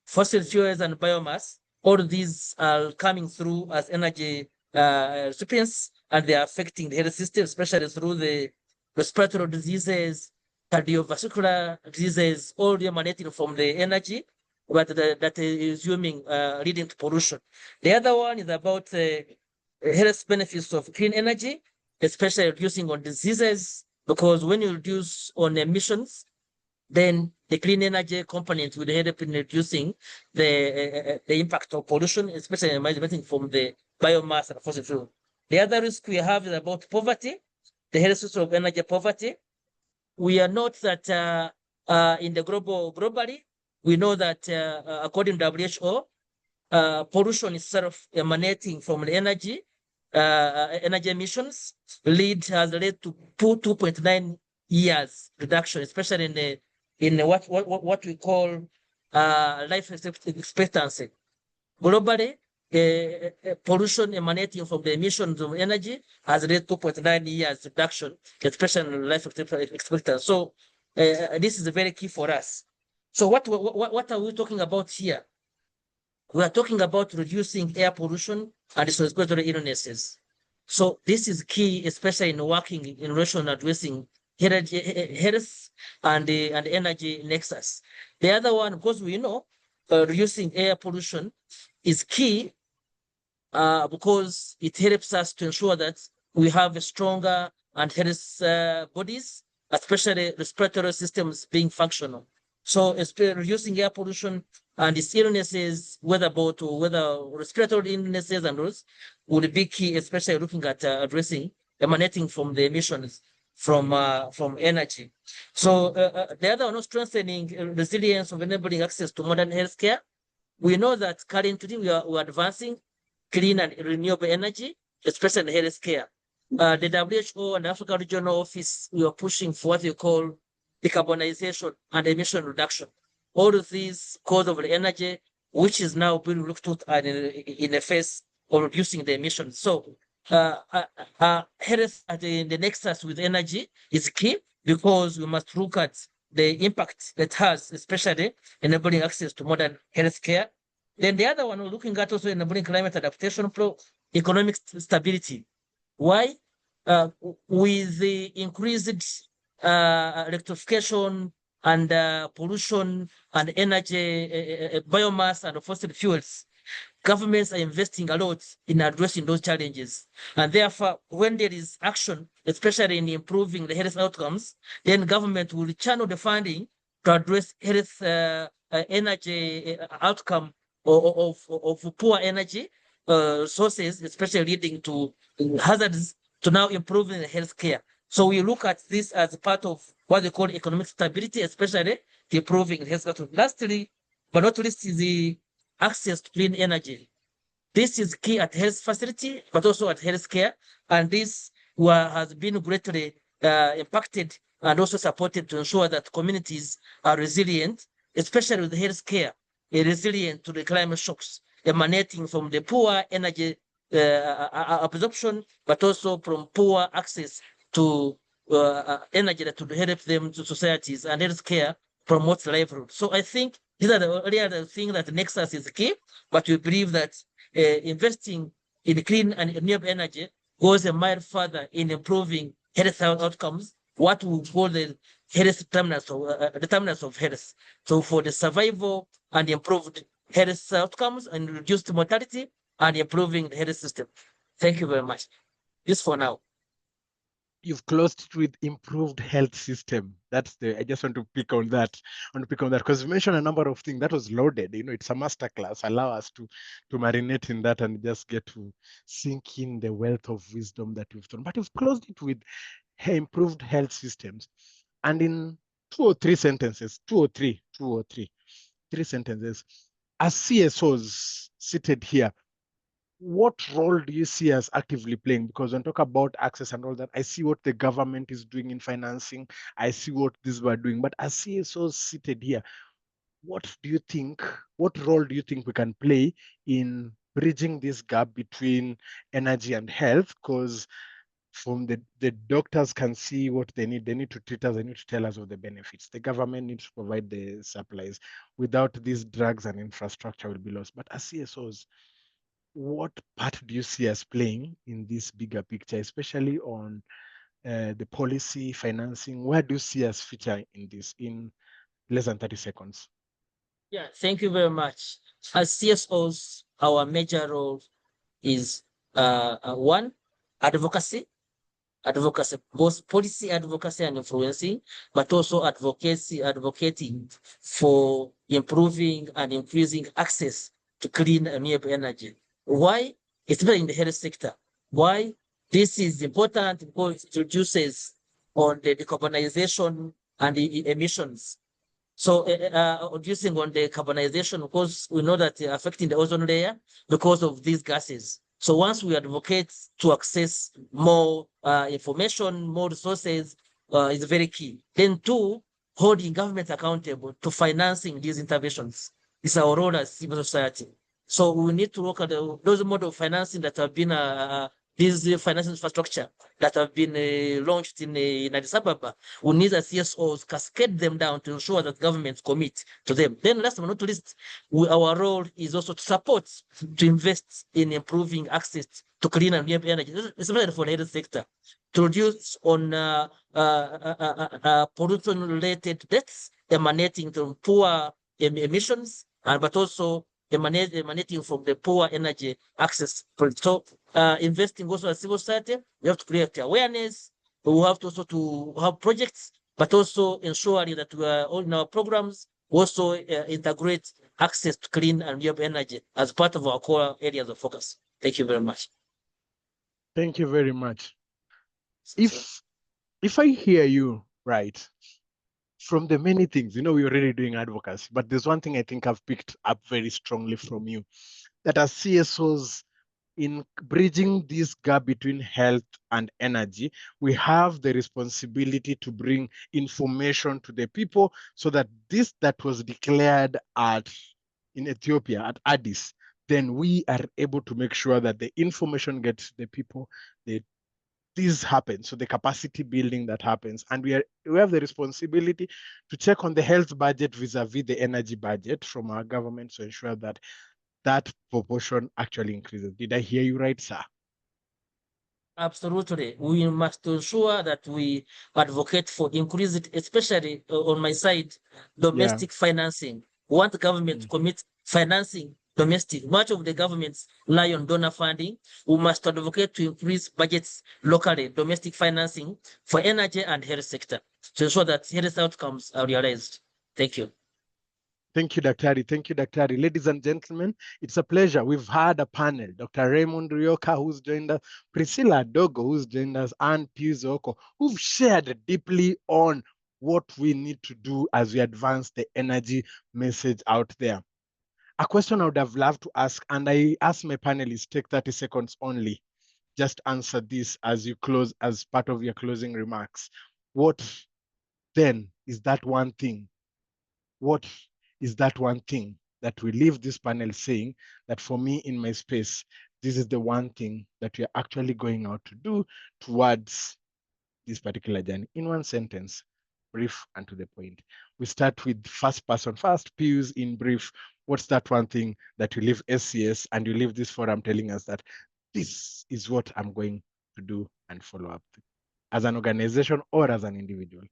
Fossil fuels and biomass, all of these are coming through as energy recipients, and they are affecting the health system, especially through the respiratory diseases, cardiovascular diseases, all emanating from the energy, but that is leading to pollution. The other one is about health benefits of clean energy, especially reducing on diseases, because when you reduce on emissions, then the clean energy component will help in reducing the impact of pollution, especially emanating from the biomass and fossil fuel. The other risk we have is about poverty, the health system of energy poverty. We are not that in the globally, we know that according to WHO, pollution itself emanating from the energy emissions has led to 2.9 years reduction, especially in what we call life expectancy. Globally, pollution emanating from the emissions of energy has led to 2.9 years reduction, especially in life expectancy. So this is very key for us. So what are we talking about here? We are talking about reducing air pollution and respiratory illnesses. So this is key, especially in working in relation to addressing health and energy nexus. The other one, because we know reducing air pollution is key because it helps us to ensure that we have a stronger and health bodies, especially respiratory systems being functional. So reducing air pollution and its illnesses, whether respiratory illnesses and those, would be key, especially looking at addressing emanating from the emissions from energy. So the other one, strengthening resilience of enabling access to modern healthcare. We know that currently we are advancing clean and renewable energy, especially in healthcare. The WHO and Africa Regional Office, we are pushing for what we call decarbonization and emission reduction. All of these cause of the energy, which is now being looked at in the face of reducing the emissions. So health at the nexus with energy is key, because we must look at the impact that has, especially enabling access to modern healthcare. Then the other one, we're looking at also enabling climate adaptation, economic stability. Why? With the increased electrification and pollution and energy, biomass and fossil fuels, governments are investing a lot in addressing those challenges. And therefore, when there is action, especially in improving the health outcomes, then government will channel the funding to address health energy outcome of poor energy sources, especially leading to hazards, to now improving the healthcare. So we look at this as part of what they call economic stability, especially improving healthcare. Lastly, but not least, is the access to clean energy. This is key at health facility, but also at healthcare, and this has been greatly impacted and also supported to ensure that communities are resilient, especially with healthcare, resilient to the climate shocks emanating from the poor energy absorption, but also from poor access to energy that would help them to societies, and healthcare promotes livelihood. So I think these are the things that the nexus is key, but we believe that investing in clean and renewable energy goes a mile further in improving health outcomes, what we call the health determinants of health. So for the survival and improved health outcomes and reduced mortality and improving the health system. Thank you very much. This for now. You've closed it with improved health system. I just want to pick on that. Because you mentioned a number of things that was loaded. It's a masterclass. Allow us to marinate in that and just get to sink in the wealth of wisdom that you've done. But you've closed it with improved health systems. And in 2 or 3 sentences, three sentences, as CSOs seated here, what role do you see us actively playing? Because when I talk about access and all that, I see what the government is doing in financing. I see what these were doing. But as CSOs seated here, what role do you think we can play in bridging this gap between energy and health? Because from the doctors can see what they need to treat us, they need to tell us of the benefits. The government needs to provide the supplies. Without these drugs and infrastructure will be lost. But as CSOs, what part do you see us playing in this bigger picture, especially on the policy, financing? Where do you see us feature in this in less than 30 seconds? Yeah, thank you very much. As CSOs, our major role is one, advocacy, both policy advocacy and influencing, but also advocating for improving and increasing access to clean and renewable energy. Why? Especially in the health sector. Why? This is important because it reduces on the decarbonization and the emissions. So reducing on the carbonization, because we know that affecting the ozone layer because of these gases. So once we advocate to access more information, more resources, is very key. Then 2, holding government accountable to financing these interventions is our role as civil society. So we need to look at those modes of financing that have been these financial infrastructure that have been launched in Addis Ababa. We need as CSOs cascade them down to ensure that governments commit to them. Then last but not least, our role is also to support, to invest in improving access to clean and renewable energy, especially for the health sector, to reduce on pollution-related deaths emanating from poor emissions, but also emanating from the poor energy access. So investing also as civil society, we have to create awareness, we have to also to have projects, but also ensuring that we are all in our programs also integrate access to clean and renewable energy as part of our core areas of focus. Thank you very much. Thank you very much. If I hear you right, from the many things, we're already doing advocacy, but there's one thing I think I've picked up very strongly from you, that as CSOs, in bridging this gap between health and energy, we have the responsibility to bring information to the people so that this that was declared in Ethiopia at Addis, then we are able to make sure that the information gets to the people, this happens. So the capacity building that happens, and we have the responsibility to check on the health budget vis-a-vis the energy budget from our government to ensure that that proportion actually increases. Did I hear you right, sir? Absolutely. We must ensure that we advocate for increased, especially on my side, domestic financing. We want the government to commit financing domestic. Much of the governments rely on donor funding. We must advocate to increase budgets locally, domestic financing for energy and health sector to ensure that health outcomes are realized. Thank you. Thank you, Daktari. Thank you, Daktari. Ladies and gentlemen, it's a pleasure. We've had a panel, Dr. Raymond Rioka, who's joined us, Priscilla Dogo, who's joined us, and Pius Oko, who've shared deeply on what we need to do as we advance the energy message out there. A question I would have loved to ask, and I ask my panelists, take 30 seconds only. Just answer this as you close, as part of your closing remarks. What then is that one thing? What is that one thing that we leave this panel saying that for me in my space, this is the one thing that we are actually going out to do towards this particular journey? In one sentence, brief and to the point. We start with first person first. Pius, in brief, what's that one thing that you leave SCS and you leave this forum telling us that this is what I'm going to do and follow up to, as an organization or as an individual?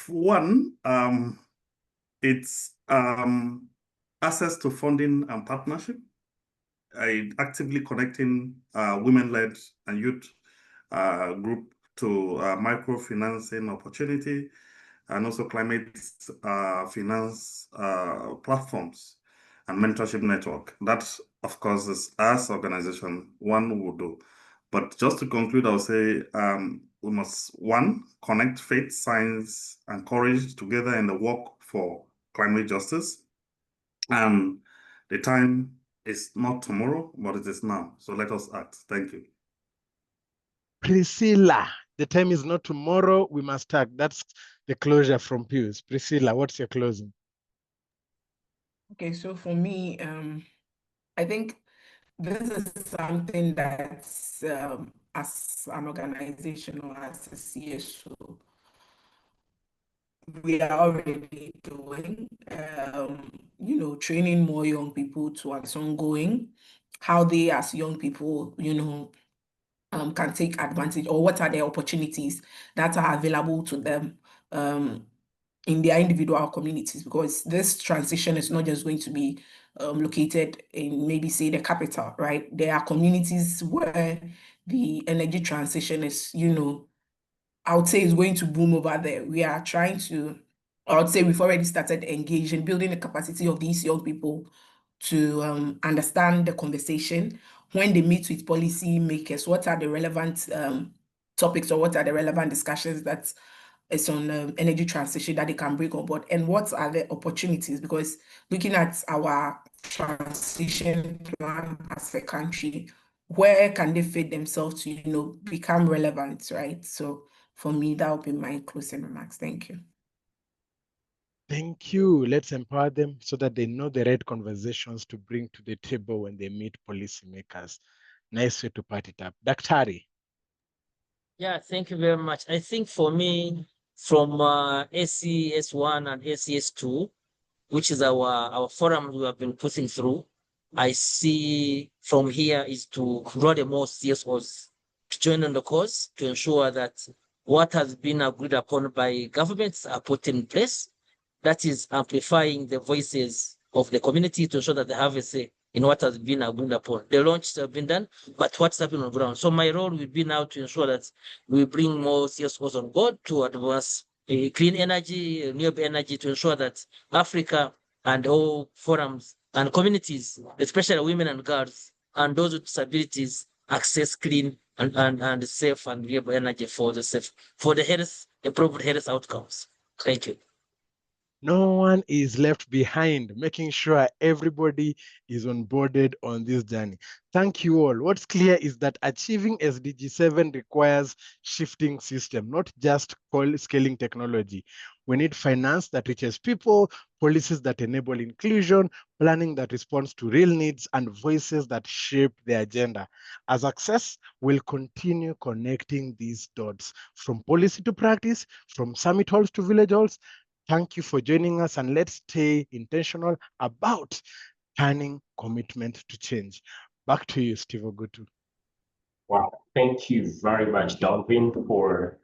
One, it's access to funding and partnership. Actively connecting women-led and youth group to microfinancing opportunity, and also climate finance platforms and mentorship network. That, of course, is as organization one would do. But just to conclude, I'll say we must, one, connect faith, science, and courage together in the work for climate justice. And the time is not tomorrow, but it is now. So let us act. Thank you. Priscilla, the time is not tomorrow, we must act. That's the closure from Pius. Priscilla, what's your closing? Okay, so for me, I think this is something that's as an organization or as a CSO, we are already doing, training more young people towards ongoing, how they as young people, can take advantage, or what are the opportunities that are available to them in their individual communities, because this transition is not just going to be located in maybe say the capital, right? There are communities where the energy transition is, I would say is going to boom over there. We are trying to, I would say we've already started engaging, building the capacity of these young people to understand the conversation. When they meet with policy makers, what are the relevant topics, or what are the relevant discussions that is on energy transition that they can bring on board, and what are the opportunities? Because looking at our transition plan as a country, where can they fit themselves to, become relevant, right? So for me, that would be my closing remarks. Thank you. Thank you. Let's empower them so that they know the right conversations to bring to the table when they meet policymakers. Nice way to part it up. Daktari. Yeah, thank you very much. I think for me, from SCS1 and SCS2, which is our forum we have been pushing through, I see from here is to draw the more CSOs to join on the cause to ensure that what has been agreed upon by governments are put in place. That is amplifying the voices of the community to ensure that they have a say in what has been agreed upon. The launches have been done, but what's happening on the ground? So my role will be now to ensure that we bring more CSOs on board to advance clean energy, renewable energy, to ensure that Africa and all forums and communities, especially women and girls, and those with disabilities, access clean and safe and renewable energy for the health, improved health outcomes. Thank you. No one is left behind, making sure everybody is onboarded on this journey. Thank you all. What's clear is that achieving SDG 7 requires shifting system, not just scaling technology. We need finance that reaches people, policies that enable inclusion, planning that responds to real needs, and voices that shape the agenda. As Access, we'll continue connecting these dots from policy to practice, from summit halls to village halls. Thank you for joining us, and let's stay intentional about turning commitment to change. Back to you, Steve Ogutu. Wow, thank you very much, Donvin,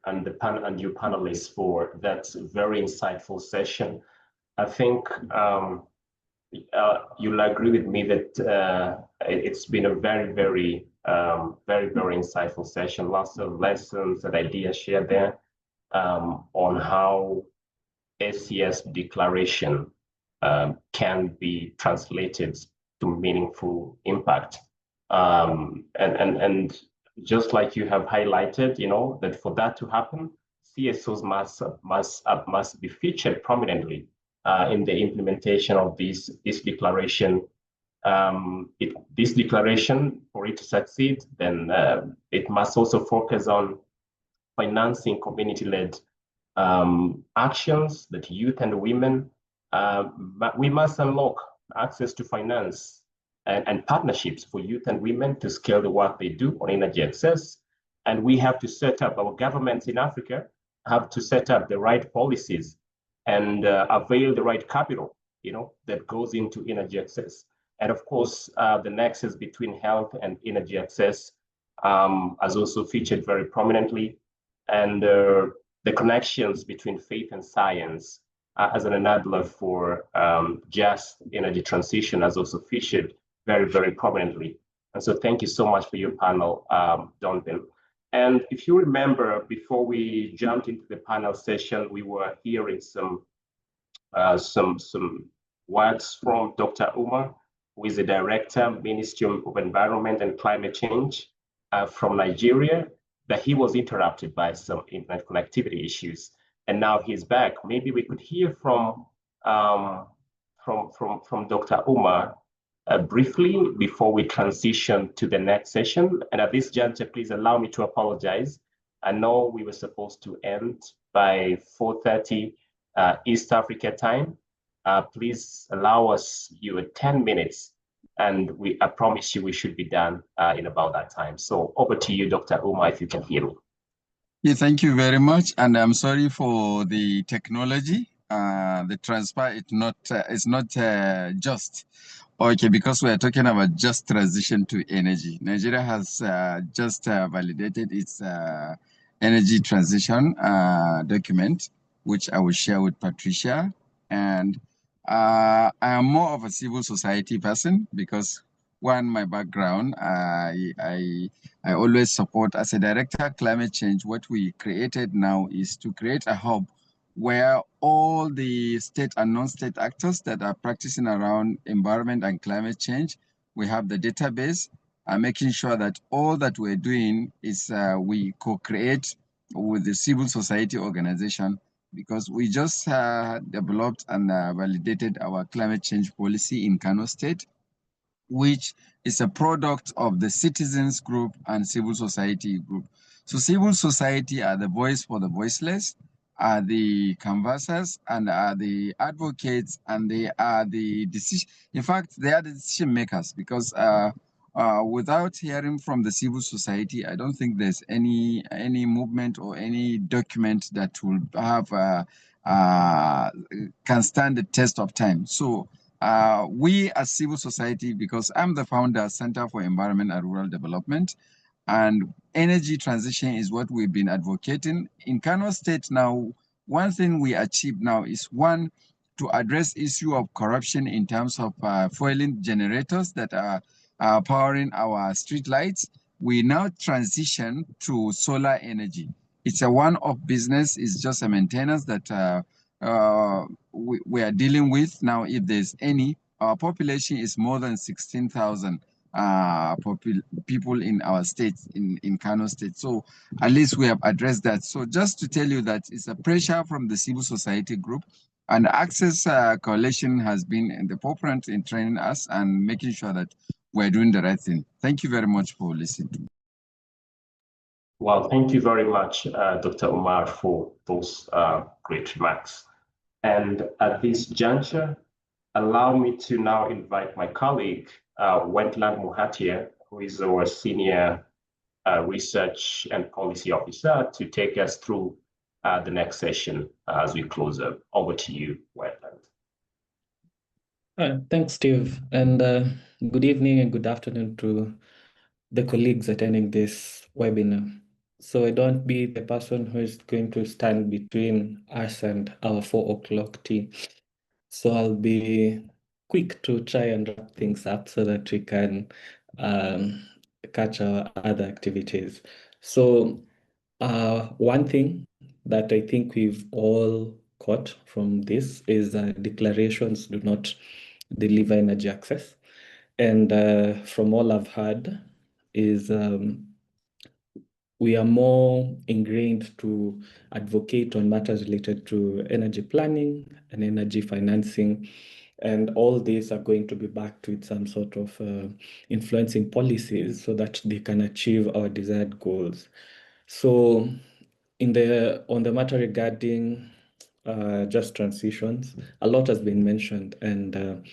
and your panelists for that very insightful session. I think you'll agree with me that it's been a very, very insightful session. Lots of lessons and ideas shared there on how ACS declaration can be translated to meaningful impact. And just like you have highlighted, that for that to happen, CSOs must be featured prominently in the implementation of this declaration. This declaration, for it to succeed, then it must also focus on financing community-led actions that youth and women, we must unlock access to finance and partnerships for youth and women to scale the work they do on energy access. And we have to set up, our governments in Africa have to set up the right policies and avail the right capital, that goes into energy access. And of course, the nexus between health and energy access has also featured very prominently. And the connections between faith and science as an enabler for just energy transition has also featured very, very prominently. And so thank you so much for your panel, Donvin. And if you remember, before we jumped into the panel session, we were hearing some words from Dr. Umar, who is the Director, Ministry of Environment and Climate Change from Nigeria, that he was interrupted by some internet connectivity issues, and now he's back. Maybe we could hear from Dr. Umar briefly before we transition to the next session. And at this juncture, please allow me to apologize. I know we were supposed to end by 4:30 East Africa time. Please allow us 10 minutes, and I promise you we should be done in about that time. So over to you, Dr. Umar, if you can hear me. Yeah, thank you very much, and I'm sorry for the technology. The transfer is not just. Okay, because we are talking about just transition to energy. Nigeria has just validated its energy transition document, which I will share with Patricia. And I am more of a civil society person because, one, my background, I always support, as a director of climate change, what we created now is to create a hub where all the state and non-state actors that are practicing around environment and climate change, we have the database, making sure that all that we're doing is we co-create with the civil society organization, because we just developed and validated our climate change policy in Kano State, which is a product of the citizens group and civil society group. So civil society are the voice for the voiceless, are the canvassers, and are the advocates, and they are the decision. In fact, they are the decision makers, because without hearing from the civil society, I don't think there's any movement or any document that will have can stand the test of time. So we as civil society, because I'm the founder, Center for Environment and Rural Development, and energy transition is what we've been advocating. In Kano State now, one thing we achieved now is, one, to address issue of corruption in terms of fueling generators that are powering our street lights. We now transition to solar energy. It's a one-off business. It's just a maintenance that we are dealing with now. If there's any, our population is more than 16,000 people in our state, in Kano State. So at least we have addressed that. So just to tell you that it's a pressure from the civil society group, And Access Coalition has been in the forefront in training us and making sure that we're doing the right thing. Thank you very much for listening to me. Well, thank you very much, Dr. Umar, for those great remarks. And at this juncture, allow me to now invite my colleague, Wendland Muhatia, who is our Senior Research and Policy Officer, to take us through the next session as we close up. Over to you, Wendland. Thanks, Steve. And good evening and good afternoon to the colleagues attending this webinar. So I don't be the person who is going to stand between us and our 4 o'clock tea. So I'll be quick to try and wrap things up so that we can catch our other activities. So one thing that I think we've all caught from this is declarations do not deliver energy access. And from all I've heard is we are more ingrained to advocate on matters related to energy planning and energy financing. And all these are going to be backed with some sort of influencing policies so that they can achieve our desired goals. So on the matter regarding just transitions, a lot has been mentioned, and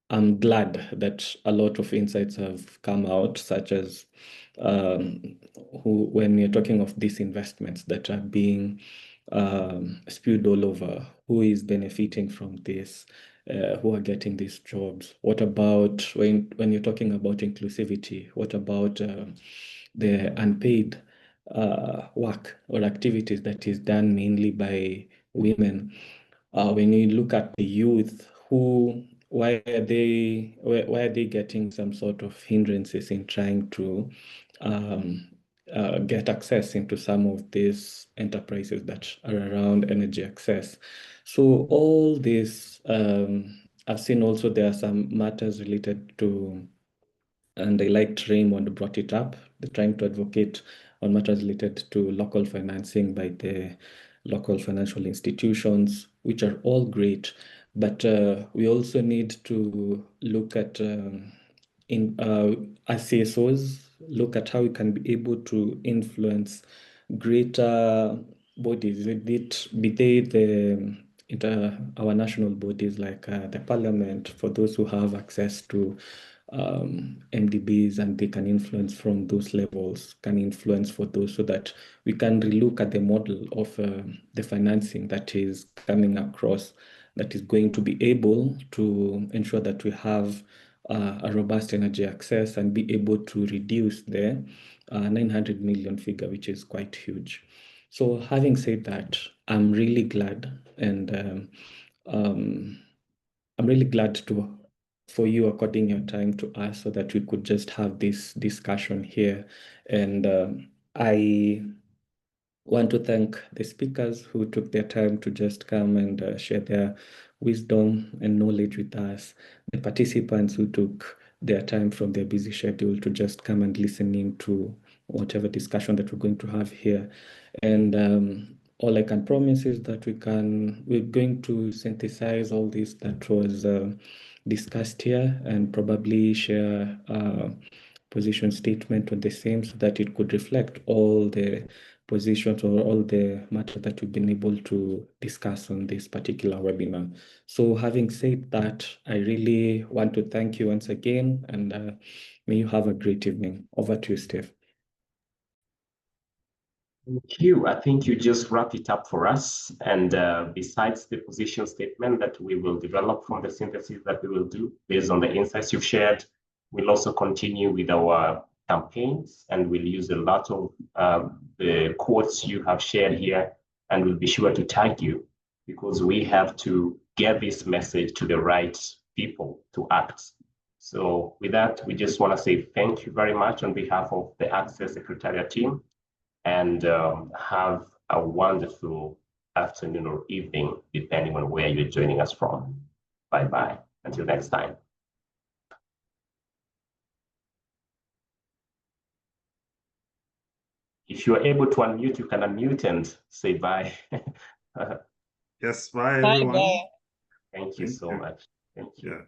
I'm glad that a lot of insights have come out, such as when you're talking of these investments that are being spewed all over, who is benefiting from this, who are getting these jobs? What about when you're talking about inclusivity? What about the unpaid work or activities that is done mainly by women? When you look at the youth, why are they getting some sort of hindrances in trying to get access into some of these enterprises that are around energy access? So all this, I've seen also there are some matters related to, and I liked Raymond brought it up, they're trying to advocate on matters related to local financing by the local financial institutions, which are all great. But we also need to look at, as CSOs, look at how we can be able to influence greater bodies, be they our national bodies like the parliament, for those who have access to MDBs, and they can influence from those levels, can influence for those, so that we can relook at the model of the financing that is coming across, that is going to be able to ensure that we have a robust energy access and be able to reduce the 900 million figure, which is quite huge. So having said that, I'm really glad, and I'm really glad for you according your time to us so that we could just have this discussion here. And I want to thank the speakers who took their time to just come and share their wisdom and knowledge with us, the participants who took their time from their busy schedule to just come and listen in to whatever discussion that we're going to have here. And all I can promise is that we're going to synthesize all this that was discussed here and probably share a position statement on the same, so that it could reflect all the positions or all the matters that we've been able to discuss on this particular webinar. So having said that, I really want to thank you once again, and may you have a great evening. Over to you, Steve. Thank you. I think you just wrapped it up for us. And besides the position statement that we will develop from the synthesis that we will do based on the insights you've shared, we'll also continue with our campaigns, and we'll use a lot of the quotes you have shared here, and we'll be sure to tag you, because we have to get this message to the right people to act. So with that, we just want to say thank you very much on behalf of the Access Secretariat team, and have a wonderful afternoon or evening, depending on where you're joining us from. Bye-bye. Until next time. If you're able to unmute, you can unmute and say bye. Yes, bye Bye everyone. bye. Thank you so much. Thank you. Yeah.